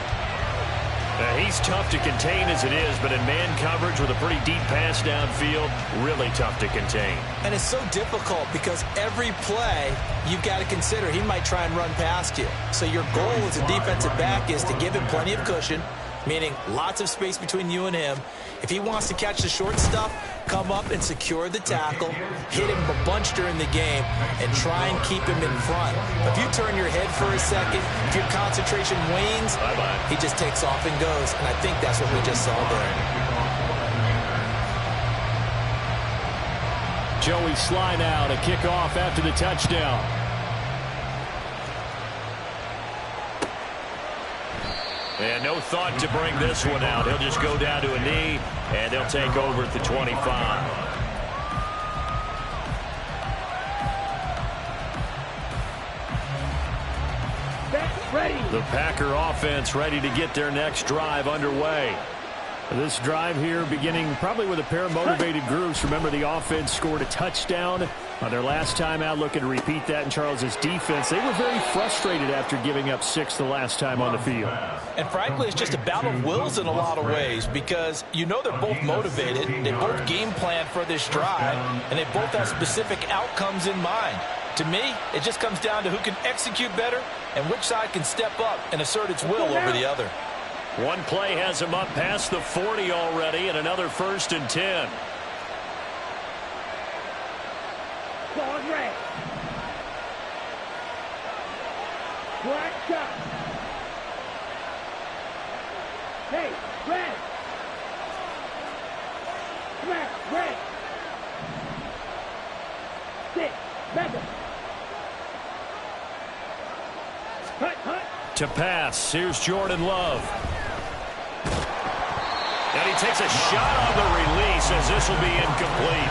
S10: He's tough to contain as it is, but in man coverage with a pretty deep pass downfield, really tough to contain.
S12: And it's so difficult because every play you've got to consider he might try and run past you. So your goal as a defensive back is to give him plenty of cushion, meaning lots of space between you and him. If he wants to catch the short stuff, come up and secure the tackle, hit him a bunch during the game, and try and keep him in front. If you turn your head for a second, if your concentration wanes, he just takes off and goes, and I think that's what we just saw there.
S10: Joey Sly now to kick off after the touchdown. And no thought to bring this one out. He'll just go down to a knee, and they'll take over at the 25. The Packer offense ready to get their next drive underway. This drive here beginning probably with a pair of motivated groups. Remember, the offense scored a touchdown on their last time out. Looking to repeat that in Charles's defense. They were very frustrated after giving up 6 the last time on the field.
S12: And frankly, it's just a battle of wills in a lot of ways because you know they're both motivated. They both game plan for this drive, and they both have specific outcomes in mind. To me, it just comes down to who can execute better and which side can step up and assert its will over the other.
S10: One play has him up past the 40 already, and another 1st and 10.
S11: Ball red. Black shot. Hey, red. Black, red. 6, mega. Hut.
S10: To pass, here's Jordan Love. And he takes a shot on the release as this will be incomplete.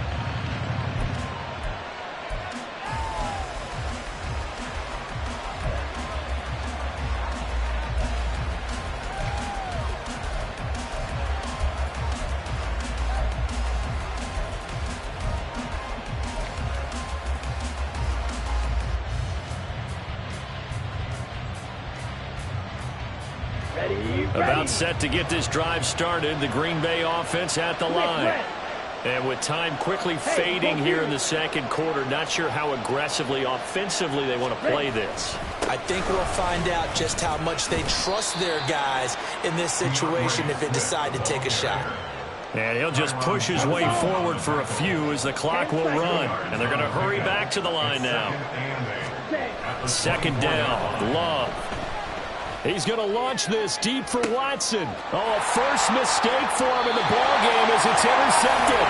S10: About set to get this drive started. The Green Bay offense at the line. And with time quickly fading here in the second quarter, not sure how aggressively, offensively they want to play this.
S12: I think we'll find out just how much they trust their guys in this situation if they decide to take a shot.
S10: And he'll just push his way forward for a few as the clock will run. And they're going to hurry back to the line now. Second down, Love. He's going to launch this deep for Watson. Oh, first mistake for him in the ballgame as it's intercepted.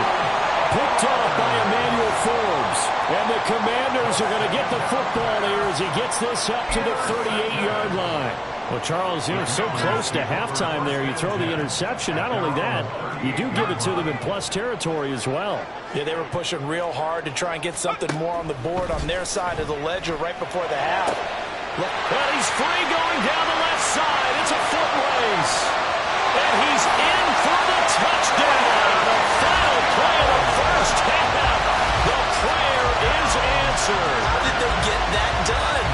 S10: Picked off by Emmanuel Forbes. And the Commanders are going to get the football here as he gets this up to the 38-yard line. Well, Charles, so close to halftime there. You throw the interception. Not only that, you do give it to them in plus territory as well.
S12: Yeah, they were pushing real hard to try and get something more on the board on their side of the ledger right before the half.
S10: Well, he's free going down the left side. It's a foot race. And he's in for the touchdown. The final play of the first half. The prayer is answered.
S12: How did they get that done?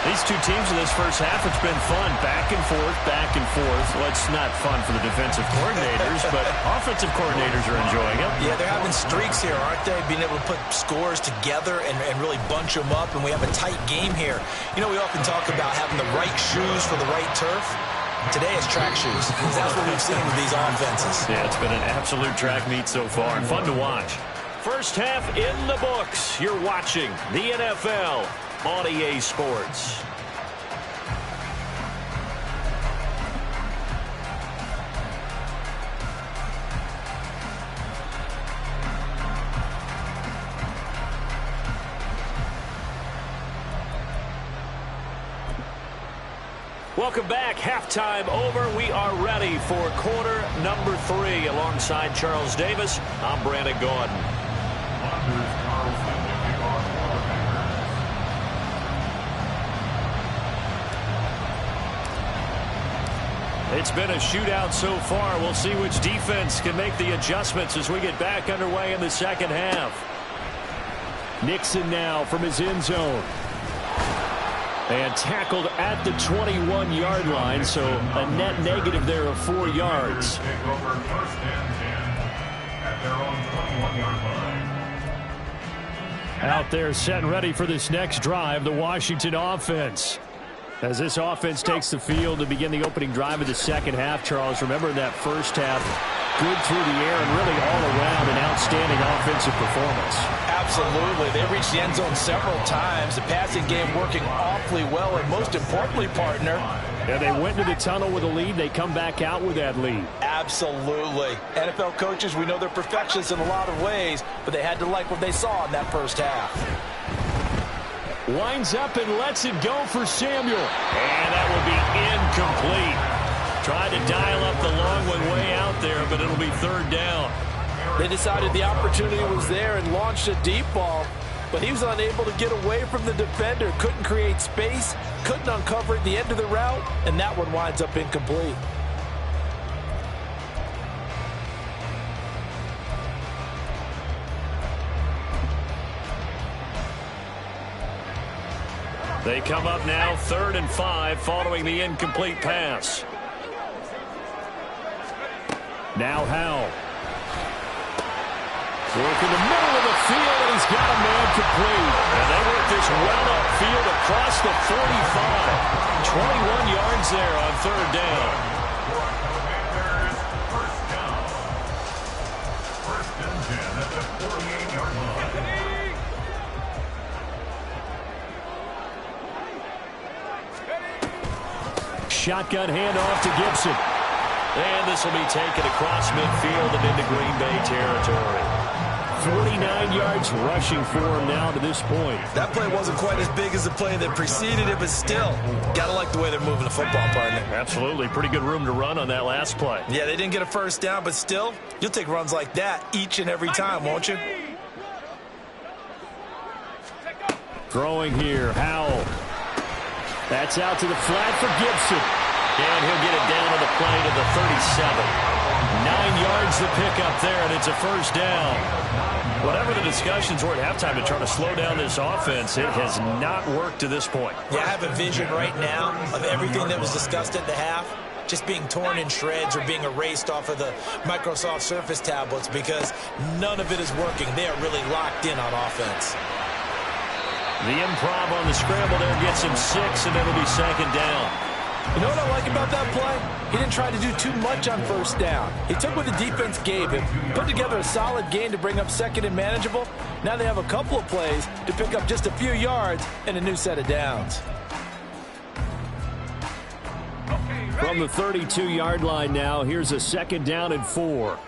S10: These two teams in this first half, it's been fun. Back and forth, back and forth. Well, it's not fun for the defensive coordinators, but offensive coordinators are enjoying it.
S12: Yeah, they're having streaks here, aren't they? Being able to put scores together and really bunch them up, and we have a tight game here. You know, we often talk about having the right shoes for the right turf. Today it's track shoes. That's what we've seen with these offenses.
S10: Yeah, it's been an absolute track meet so far, and fun to watch. First half in the books. You're watching the NFL on EA Sports. Welcome back. Halftime over. We are ready for quarter number 3. Alongside Charles Davis, I'm Brandon Gaudin. It's been a shootout so far. We'll see which defense can make the adjustments as we get back underway in the second half. Nixon now from his end zone. And tackled at the 21-yard line, so a net negative there of 4 yards. Out there set and ready for this next drive, the Washington offense. As this offense takes the field to begin the opening drive of the second half, Charles, remember that first half, good through the air and really all around an outstanding offensive performance.
S12: Absolutely. They reached the end zone several times. The passing game working awfully well, and most importantly, partner.
S10: Yeah, they went into the tunnel with a lead. They come back out with that lead.
S12: Absolutely. NFL coaches, we know they're perfectionists in a lot of ways, but they had to like what they saw in that first half.
S10: Winds up and lets it go for Samuel. And that will be incomplete. Tried to dial up the long one way out there, but it'll be third down.
S12: They decided the opportunity was there and launched a deep ball, but he was unable to get away from the defender. Couldn't create space, couldn't uncover at the end of the route, and that one winds up incomplete.
S10: They come up now 3rd and 5 following the incomplete pass. Now Howell. Work in the middle of the field, and he's got a man complete. And they work this well upfield across the 45. 21 yards there on 3rd down.
S13: First and 10 at the 48-yard line.
S10: Shotgun handoff to Gibson. And this will be taken across midfield and into Green Bay territory. 49 yards rushing for him now to this point.
S12: That play wasn't quite as big as the play that preceded it, but still, gotta like the way they're moving the football, partner.
S10: Absolutely. Pretty good room to run on that last play.
S12: Yeah, they didn't get a first down, but still, you'll take runs like that each and every time, won't you?
S10: Throwing here, Howell. That's out to the flat for Gibson. And he'll get it down on the play to the 37. 9 yards to pick up there, and it's a first down. Whatever the discussions were at halftime to try to slow down this offense, it has not worked to this point.
S12: Yeah, I have a vision right now of everything that was discussed at the half just being torn in shreds or being erased off of the Microsoft Surface tablets because none of it is working. They are really locked in on offense.
S10: The improv on the scramble there gets him 6, and it'll be second down.
S12: You know what I like about that play? He didn't try to do too much on first down. He took what the defense gave him, put together a solid gain to bring up second and manageable. Now they have a couple of plays to pick up just a few yards and a new set of downs.
S10: From the 32-yard line now, here's a second down and 4.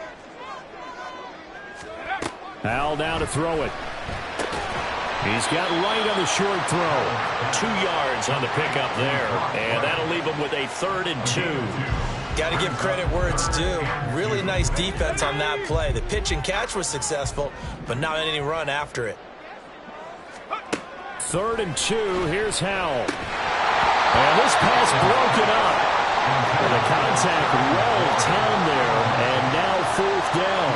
S10: Howell down to throw it. He's got Light on the short throw. 2 yards on the pickup there, and that'll leave him with a 3rd and 2.
S12: Got to give credit where it's due. Really nice defense on that play. The pitch and catch was successful, but not any run after it.
S10: 3rd and 2, here's Howell. And this pass broken up. And the contact well timed there, and now 4th down.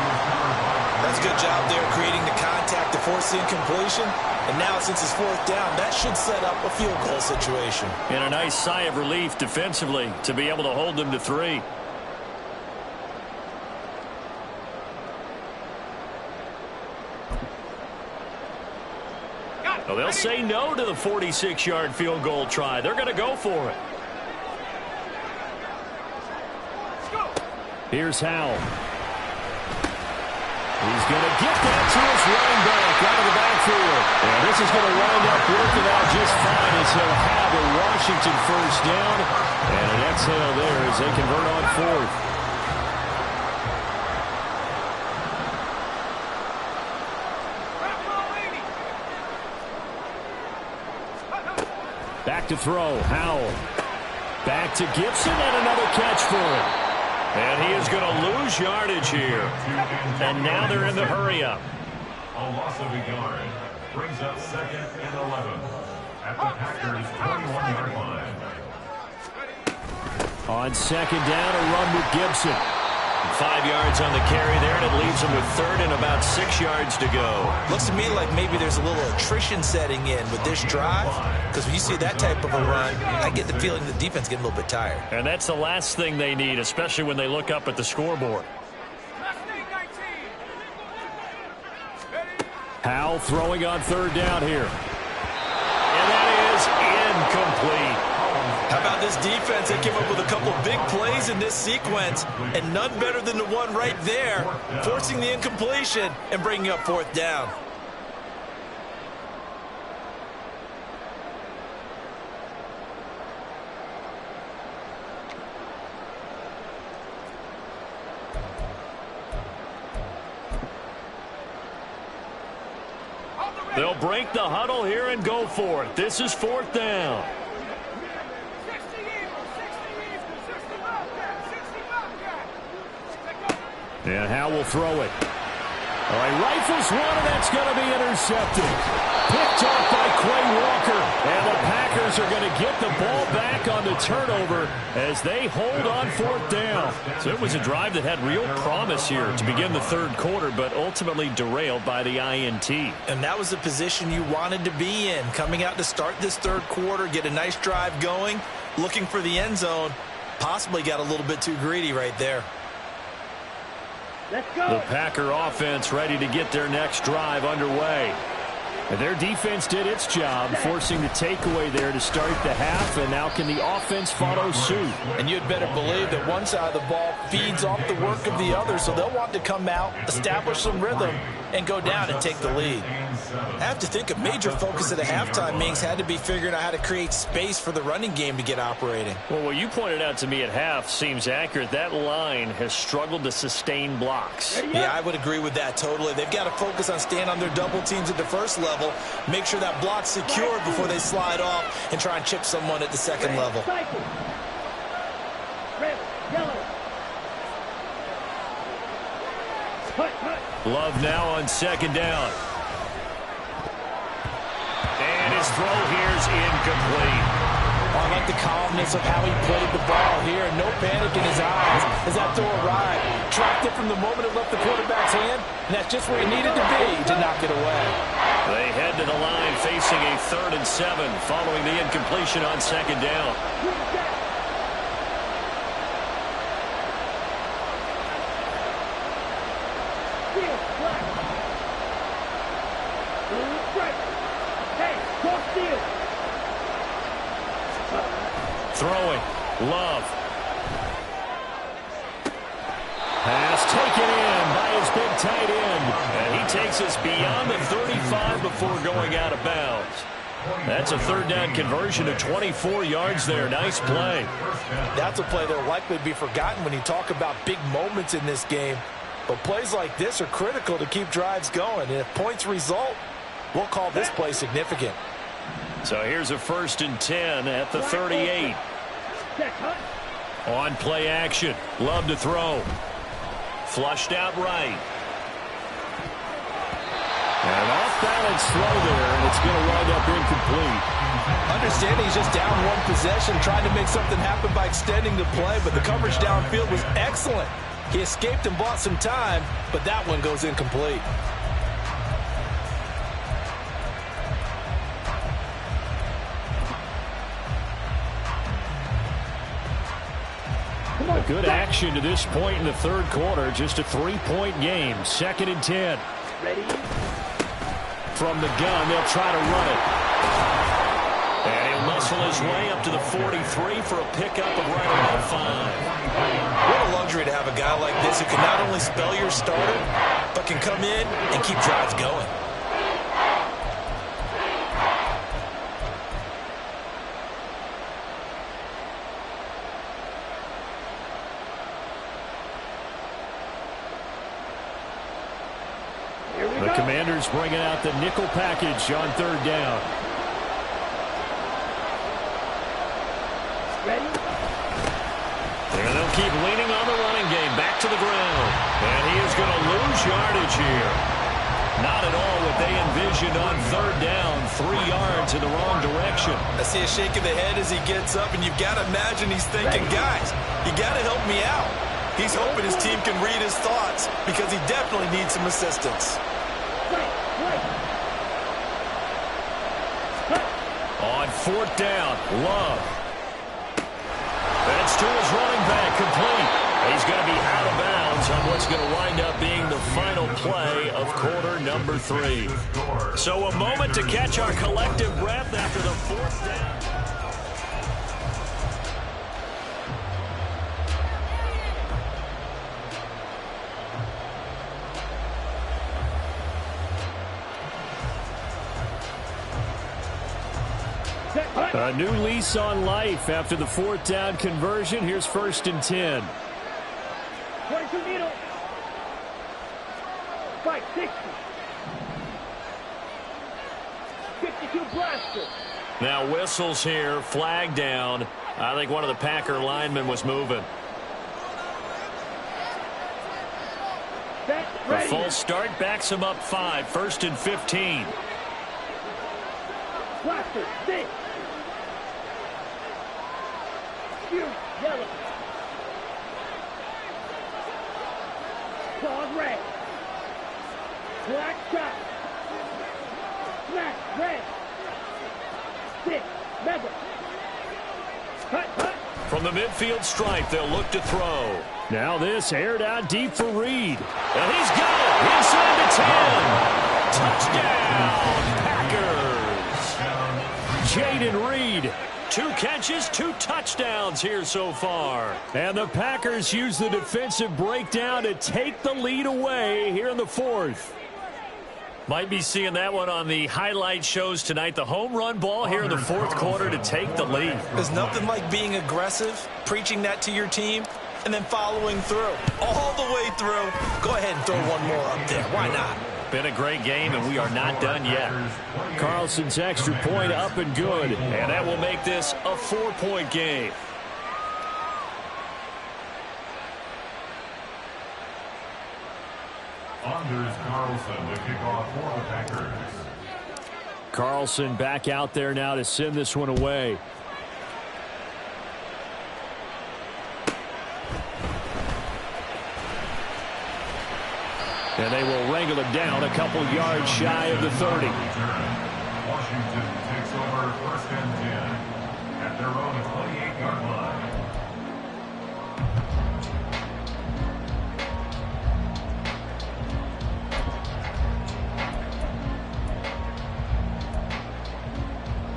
S12: That's a good job there creating the contact to force the incompletion. And now since it's 4th down, that should set up a field goal situation.
S10: And a nice sigh of relief defensively to be able to hold them to 3. Well, they'll say no to the 46-yard field goal try. They're going to go for it. Here's Howell. He's going to get that to his running back out of the backfield. And this is going to wind up working out just fine as he'll have a Washington first down. And an exhale there as they convert on 4th. Back to throw, Howell. Back to Gibson, and another catch for him. And he is going to lose yardage here. And now they're in the hurry-up.
S13: A loss of a yard brings up 2nd and 11 at the Packers' 21-yard line.
S10: On 2nd down, a run with Gibson. 5 yards on the carry there, and it leaves him with 3rd and about 6 yards to go.
S12: Looks to me like maybe there's a little attrition setting in with this drive, because when you see that type of a run, I get the feeling the defense getting a little bit tired.
S10: And that's the last thing they need, especially when they look up at the scoreboard. Howell throwing on 3rd down here. And that is incomplete.
S12: How about this defense? They came up with a couple big plays in this sequence, and none better than the one right there, forcing the incompletion and bringing up 4th down.
S10: They'll break the huddle here and go for it. This is 4th down. And Howell will throw it. All right, rifles one, and that's going to be intercepted. Picked off by Quay Walker. And the Packers are going to get the ball back on the turnover as they hold on 4th down. So it was a drive that had real promise here to begin the 3rd quarter, but ultimately derailed by the INT.
S12: And that was the position you wanted to be in, coming out to start this 3rd quarter, get a nice drive going, looking for the end zone. Possibly got a little bit too greedy right there.
S11: Let's go.
S10: The Packer offense ready to get their next drive underway. And their defense did its job, forcing the takeaway there to start the half, and now can the offense follow suit?
S12: And you'd better believe that one side of the ball feeds off the work of the other, so they'll want to come out, establish some rhythm, and go down and take the lead. I have to think a major focus of the halftime meetings had to be figuring out how to create space for the running game to get operating.
S10: Well, what you pointed out to me at half seems accurate. That line has struggled to sustain blocks.
S12: Yeah, I would agree with that totally. They've got to focus on staying on their double teams at the first level, make sure that block's secured before they slide off and try and chip someone at the second level.
S11: Red, yellow.
S10: Love now on 2nd down. And his throw here's incomplete.
S12: I like the calmness of how he played the ball here. No panic in his eyes as that throw arrived. Tracked it from the moment it left the quarterback's hand, and that's just where he needed to be to knock it away.
S10: They head to the line facing a 3rd and 7 following the incompletion on 2nd down. Throwing. Love. Pass taken in by his big tight end. And he takes us beyond the 35 before going out of bounds. That's a third down conversion of 24 yards there. Nice play.
S12: That's a play that will likely be forgotten when you talk about big moments in this game. But plays like this are critical to keep drives going. And if points result, we'll call this play significant.
S10: So here's a 1st and 10 at the 38. On play action. Love to throw. Flushed out right. And off balance throw there, and it's going to wind up incomplete.
S12: Understanding he's just down one possession, trying to make something happen by extending the play, but the coverage downfield was excellent. He escaped and bought some time, but that one goes incomplete.
S10: A good action to this point in the third quarter. Just a 3-point game. 2nd and 10.
S11: Ready?
S10: From the gun, they'll try to run it. And he'll muscle his way up to the 43 for a pickup of right around 5.
S12: What a luxury to have a guy like this who can not only spell your starter, but can come in and keep drives going.
S10: The Commanders bringing out the nickel package on 3rd down.
S11: Ready?
S10: And they'll keep leaning on the running game. Back to the ground. And he is going to lose yardage here. Not at all what they envisioned on 3rd down. 3 yards in the wrong direction.
S12: I see a shake of the head as he gets up, and you've got to imagine he's thinking, guys, you got to help me out. He's hoping his team can read his thoughts because he definitely needs some assistance.
S10: On 4th down, Love. That's to his running back, complete. He's going to be out of bounds on what's going to wind up being the final play of quarter number 3. So a moment to catch our collective breath after the 4th down. A new lease on life after the 4th down conversion. Here's 1st and 10.
S11: 22 needle. 560. 52 blaster.
S10: Now whistles here, flag down. I think one of the Packer linemen was moving. A false start backs him up 5. 1st and 15.
S11: Blaster, 6. Yellow. Claws red. Black shot. Smack red. 6. Mega. Cut.
S10: From the midfield stripe, they'll look to throw. Now this aired out deep for Reed. And he's got it inside the 10. Touchdown, Packers. Jaden Reed. 2 catches, 2 touchdowns here so far. And the Packers use the defensive breakdown to take the lead away here in the 4th. Might be seeing that one on the highlight shows tonight. The home run ball here in the 4th quarter to take the lead.
S12: There's nothing like being aggressive, preaching that to your team, and then following through. All the way through. Go ahead and throw one more up there. Why not?
S10: Been a great game, and we are not done yet. Carlson's extra point up and good, and that will make this a 4-point game.
S13: Anders Carlson to kick off for the Packers.
S10: Carlson back out there now to send this one away. And they will wrangle him down a couple yards shy of the 30.
S13: Washington takes over 1st and 10 at their own 28-yard line.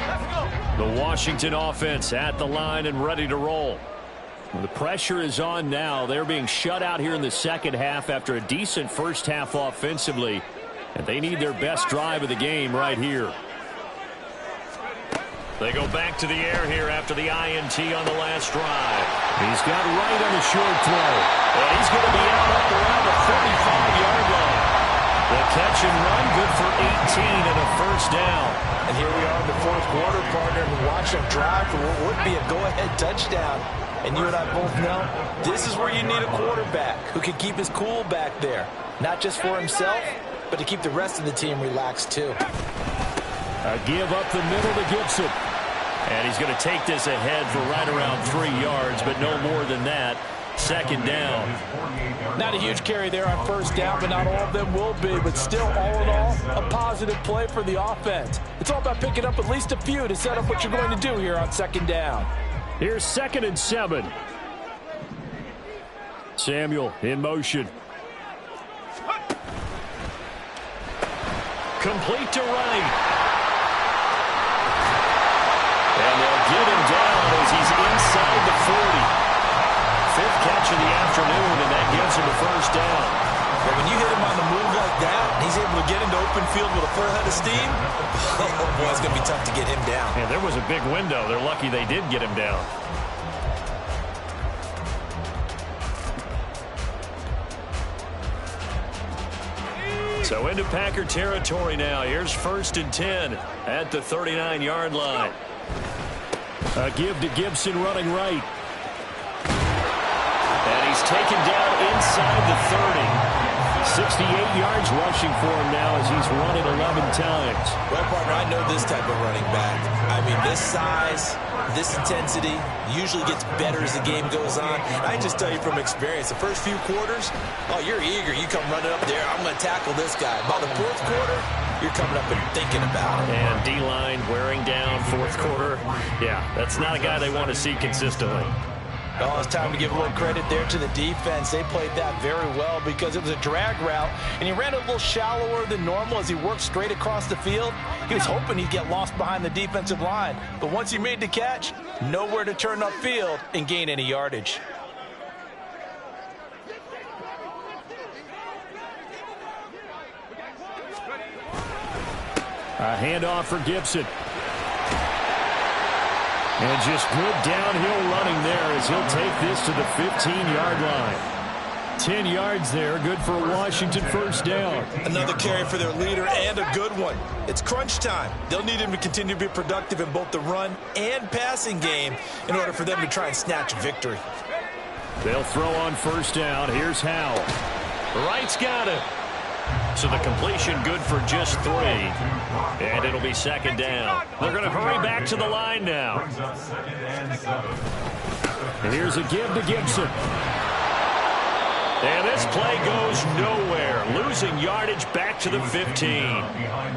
S11: Let's go.
S10: The Washington offense at the line and ready to roll. Well, the pressure is on now. They're being shut out here in the second half after a decent first half offensively. And they need their best drive of the game right here. They go back to the air here after the INT on the last drive. He's got right on the short throw. And he's going to be out up around the 35-yard line. The catch and run, good for 18 and a first down.
S12: And here we are in the fourth quarter, partner, and watch them drive for what would be a go-ahead touchdown. And you and I both know this is where you need a quarterback who can keep his cool back there. Not just for himself, but to keep the rest of the team relaxed too.
S10: A give up the middle to Gibson. And he's going to take this ahead for right around 3 yards, but no more than that. Second down.
S12: Not a huge carry there on first down, but not all of them will be. But still, all in all, a positive play for the offense. It's all about picking up at least a few to set up what you're going to do here on second down.
S10: Here's 2nd and 7. Samuel in motion. Complete to Wright. And they'll get him down as he's inside the 40. 5th catch of the afternoon, and that gives him a first down.
S12: But when you hit him on the move like that, he's able to get into open field with a full head of steam, oh boy, it's going to be tough to get him down.
S10: Yeah, there was a big window. They're lucky they did get him down. So into Packer territory now. Here's 1st and 10 at the 39-yard line. A give to Gibson running right. And he's taken down inside the 30. 68 yards rushing for him now as he's run it 11 times.
S12: Well, partner, I know this type of running back. I mean, this size, this intensity usually gets better as the game goes on. I just tell you from experience, the first few quarters, oh, you're eager. You come running up there, I'm going to tackle this guy. By the fourth quarter, you're coming up and thinking about it.
S10: And D-line wearing down fourth quarter. Yeah, that's not a guy they want to see consistently.
S12: Well, it's time to give a little credit there to the defense. They played that very well because it was a drag route, and he ran a little shallower than normal as he worked straight across the field. He was hoping he'd get lost behind the defensive line, but once he made the catch, nowhere to turn upfield and gain any yardage.
S10: A handoff for Gibson. And just good downhill running there as he'll take this to the 15-yard line. 10 yards there, good for a Washington first down.
S12: Another carry for their leader and a good one. It's crunch time. They'll need him to continue to be productive in both the run and passing game in order for them to try and snatch a victory.
S10: They'll throw on first down. Here's Howell. Wright's got it. So the completion good for just 3. And it'll be second down. They're going to hurry back to the line now. And here's a give to Gibson. And this play goes nowhere. Losing yardage back to the 15.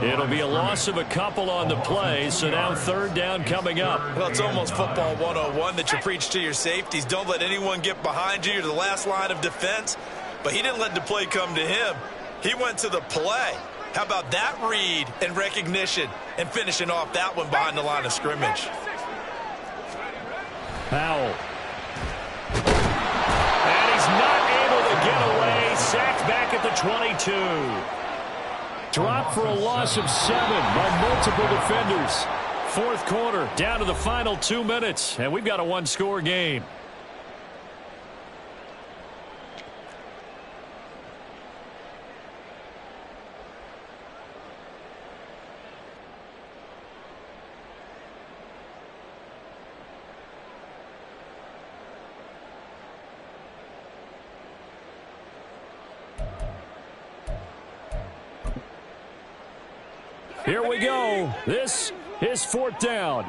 S10: It'll be a loss of a couple on the play, so now third down coming up.
S12: Well, it's almost football 101 that you preach to your safeties. Don't let anyone get behind you. You're the last line of defense. But he didn't let the play come to him. He went to the play. How about that read and recognition and finishing off that one behind the line of scrimmage?
S10: Howell. And he's not able to get away. Sacked back at the 22. Dropped for a loss of 7 by multiple defenders. Fourth quarter, down to the final 2 minutes. And we've got a one-score game. Here we go. This is fourth down.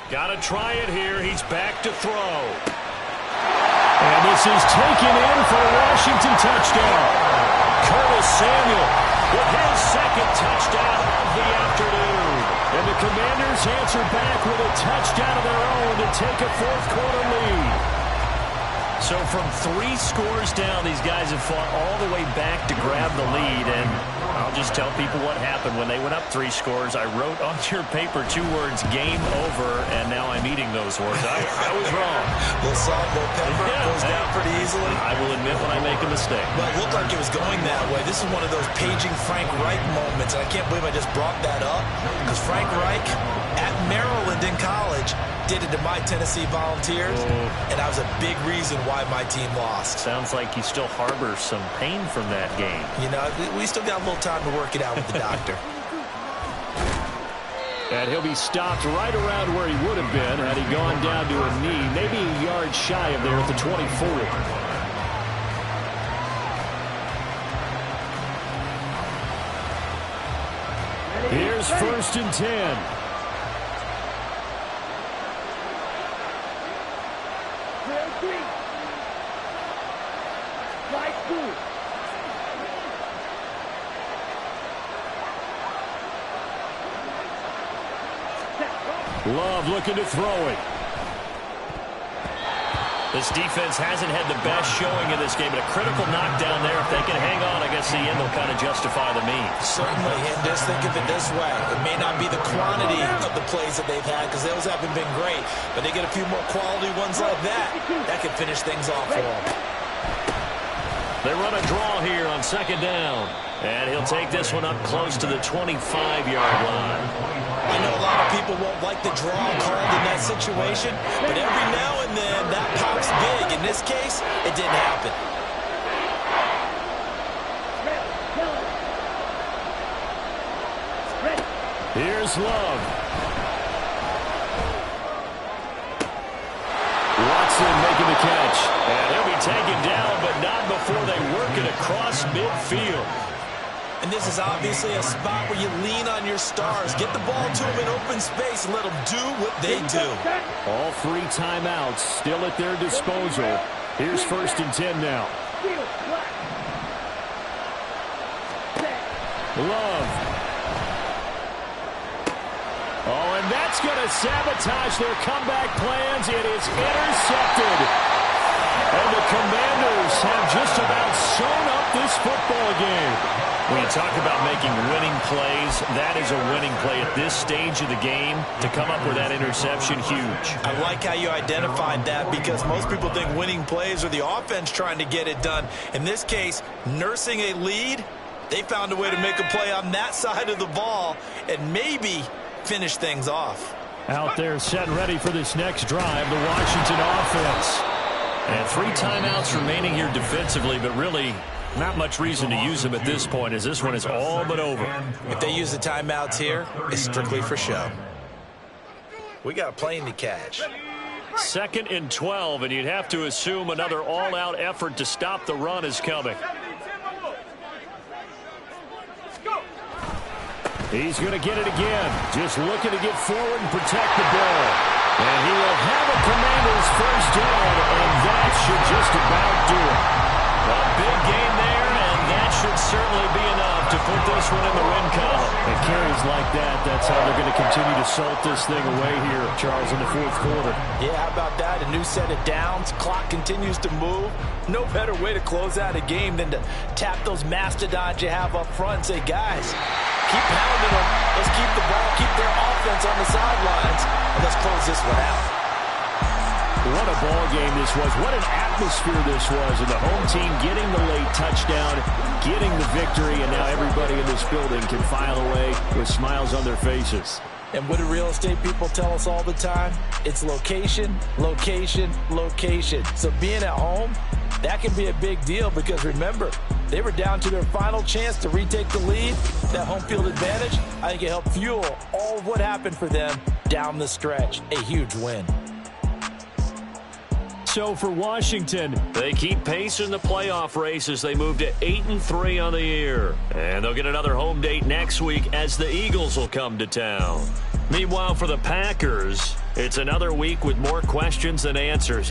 S10: Got to try it here. He's back to throw. And this is taken in for a Washington touchdown. Curtis Samuel with his second touchdown of the afternoon. And the Commanders answer back with a touchdown of their own to take a fourth quarter lead. So from 3 scores down, these guys have fought all the way back to grab the lead, and I'll just tell people what happened when they went up 3 scores. I wrote on your paper 2 words, game over, and now I'm eating those words. I was wrong.
S12: A little salt, a little pepper, goes down pretty easily.
S10: I will admit when I make a mistake.
S12: Well, it looked like it was going that way. This is one of those paging Frank Reich moments, and I can't believe I just brought that up, because Frank Reich at Maryland in college did it to my Tennessee Volunteers, and that was a big reason why my team lost.
S10: Sounds like you still harbor some pain from that game.
S12: You know, we still got a little time to work it out with the doctor.
S10: And he'll be stopped right around where he would have been had he gone down to a knee, maybe a yard shy of there at the 24. Here's 1st and 10. Love looking to throw it. This defense hasn't had the best showing in this game, but a critical knockdown there. If they can hang on, I guess the end will kind of justify the means.
S12: Certainly, and just think of it this way. It may not be the quantity of the plays that they've had, because those haven't been great, but they get a few more quality ones like that. That could finish things off for them.
S10: They run a draw here on 2nd down, and he'll take this one up close to the 25-yard line.
S12: I know a lot of people won't like the draw called in that situation, but every now and then that pops big. In this case, it didn't happen.
S10: Here's Love. Watson making the catch. And he'll be taken down, but not before they work it across midfield.
S12: And this is obviously a spot where you lean on your stars. Get the ball to them in open space and let them do what they do.
S10: All 3 timeouts still at their disposal. Here's 1st and 10 now. Love. Oh, and that's going to sabotage their comeback plans. It is intercepted. And the Commanders have just about sewn up this football game. When you talk about making winning plays, that is a winning play at this stage of the game. To come up with that interception, huge.
S12: I like how you identified that, because most people think winning plays are the offense trying to get it done. In this case, nursing a lead, they found a way to make a play on that side of the ball and maybe finish things off.
S10: Out there set and ready for this next drive, the Washington offense. And 3 timeouts remaining here defensively, but really not much reason to use them at this point, as this one is all but over.
S12: If they use the timeouts here, it's strictly for show. We got a plane to catch.
S10: 2nd and 12, and you'd have to assume another all-out effort to stop the run is coming. He's going to get it again. Just looking to get forward and protect the ball. And he will have a Commanders 1st down, and that should just about do it. A big gain there, and that should certainly be enough to put this one in the win column. And carries like that, that's how they're going to continue to salt this thing away here, Charles, in the 4th quarter.
S12: Yeah, how about that? A new set of downs. Clock continues to move. No better way to close out a game than to tap those mastodons you have up front and say, guys, keep pounding them. Let's keep the ball, keep their offense on the sidelines, and let's close this one out.
S10: What a ball game this was. What an atmosphere this was. And the home team getting the late touchdown, getting the victory, and now everybody in this building can file away with smiles on their faces.
S12: And what do real estate people tell us all the time? It's location, location, location. So being at home, that can be a big deal, because remember, they were down to their final chance to retake the lead. That home field advantage, I think it helped fuel all of what happened for them down the stretch. A huge win.
S10: So for Washington, they keep pace in the playoff race as they move to 8-3 on the year. And they'll get another home date next week as the Eagles will come to town. Meanwhile, for the Packers, it's another week with more questions than answers.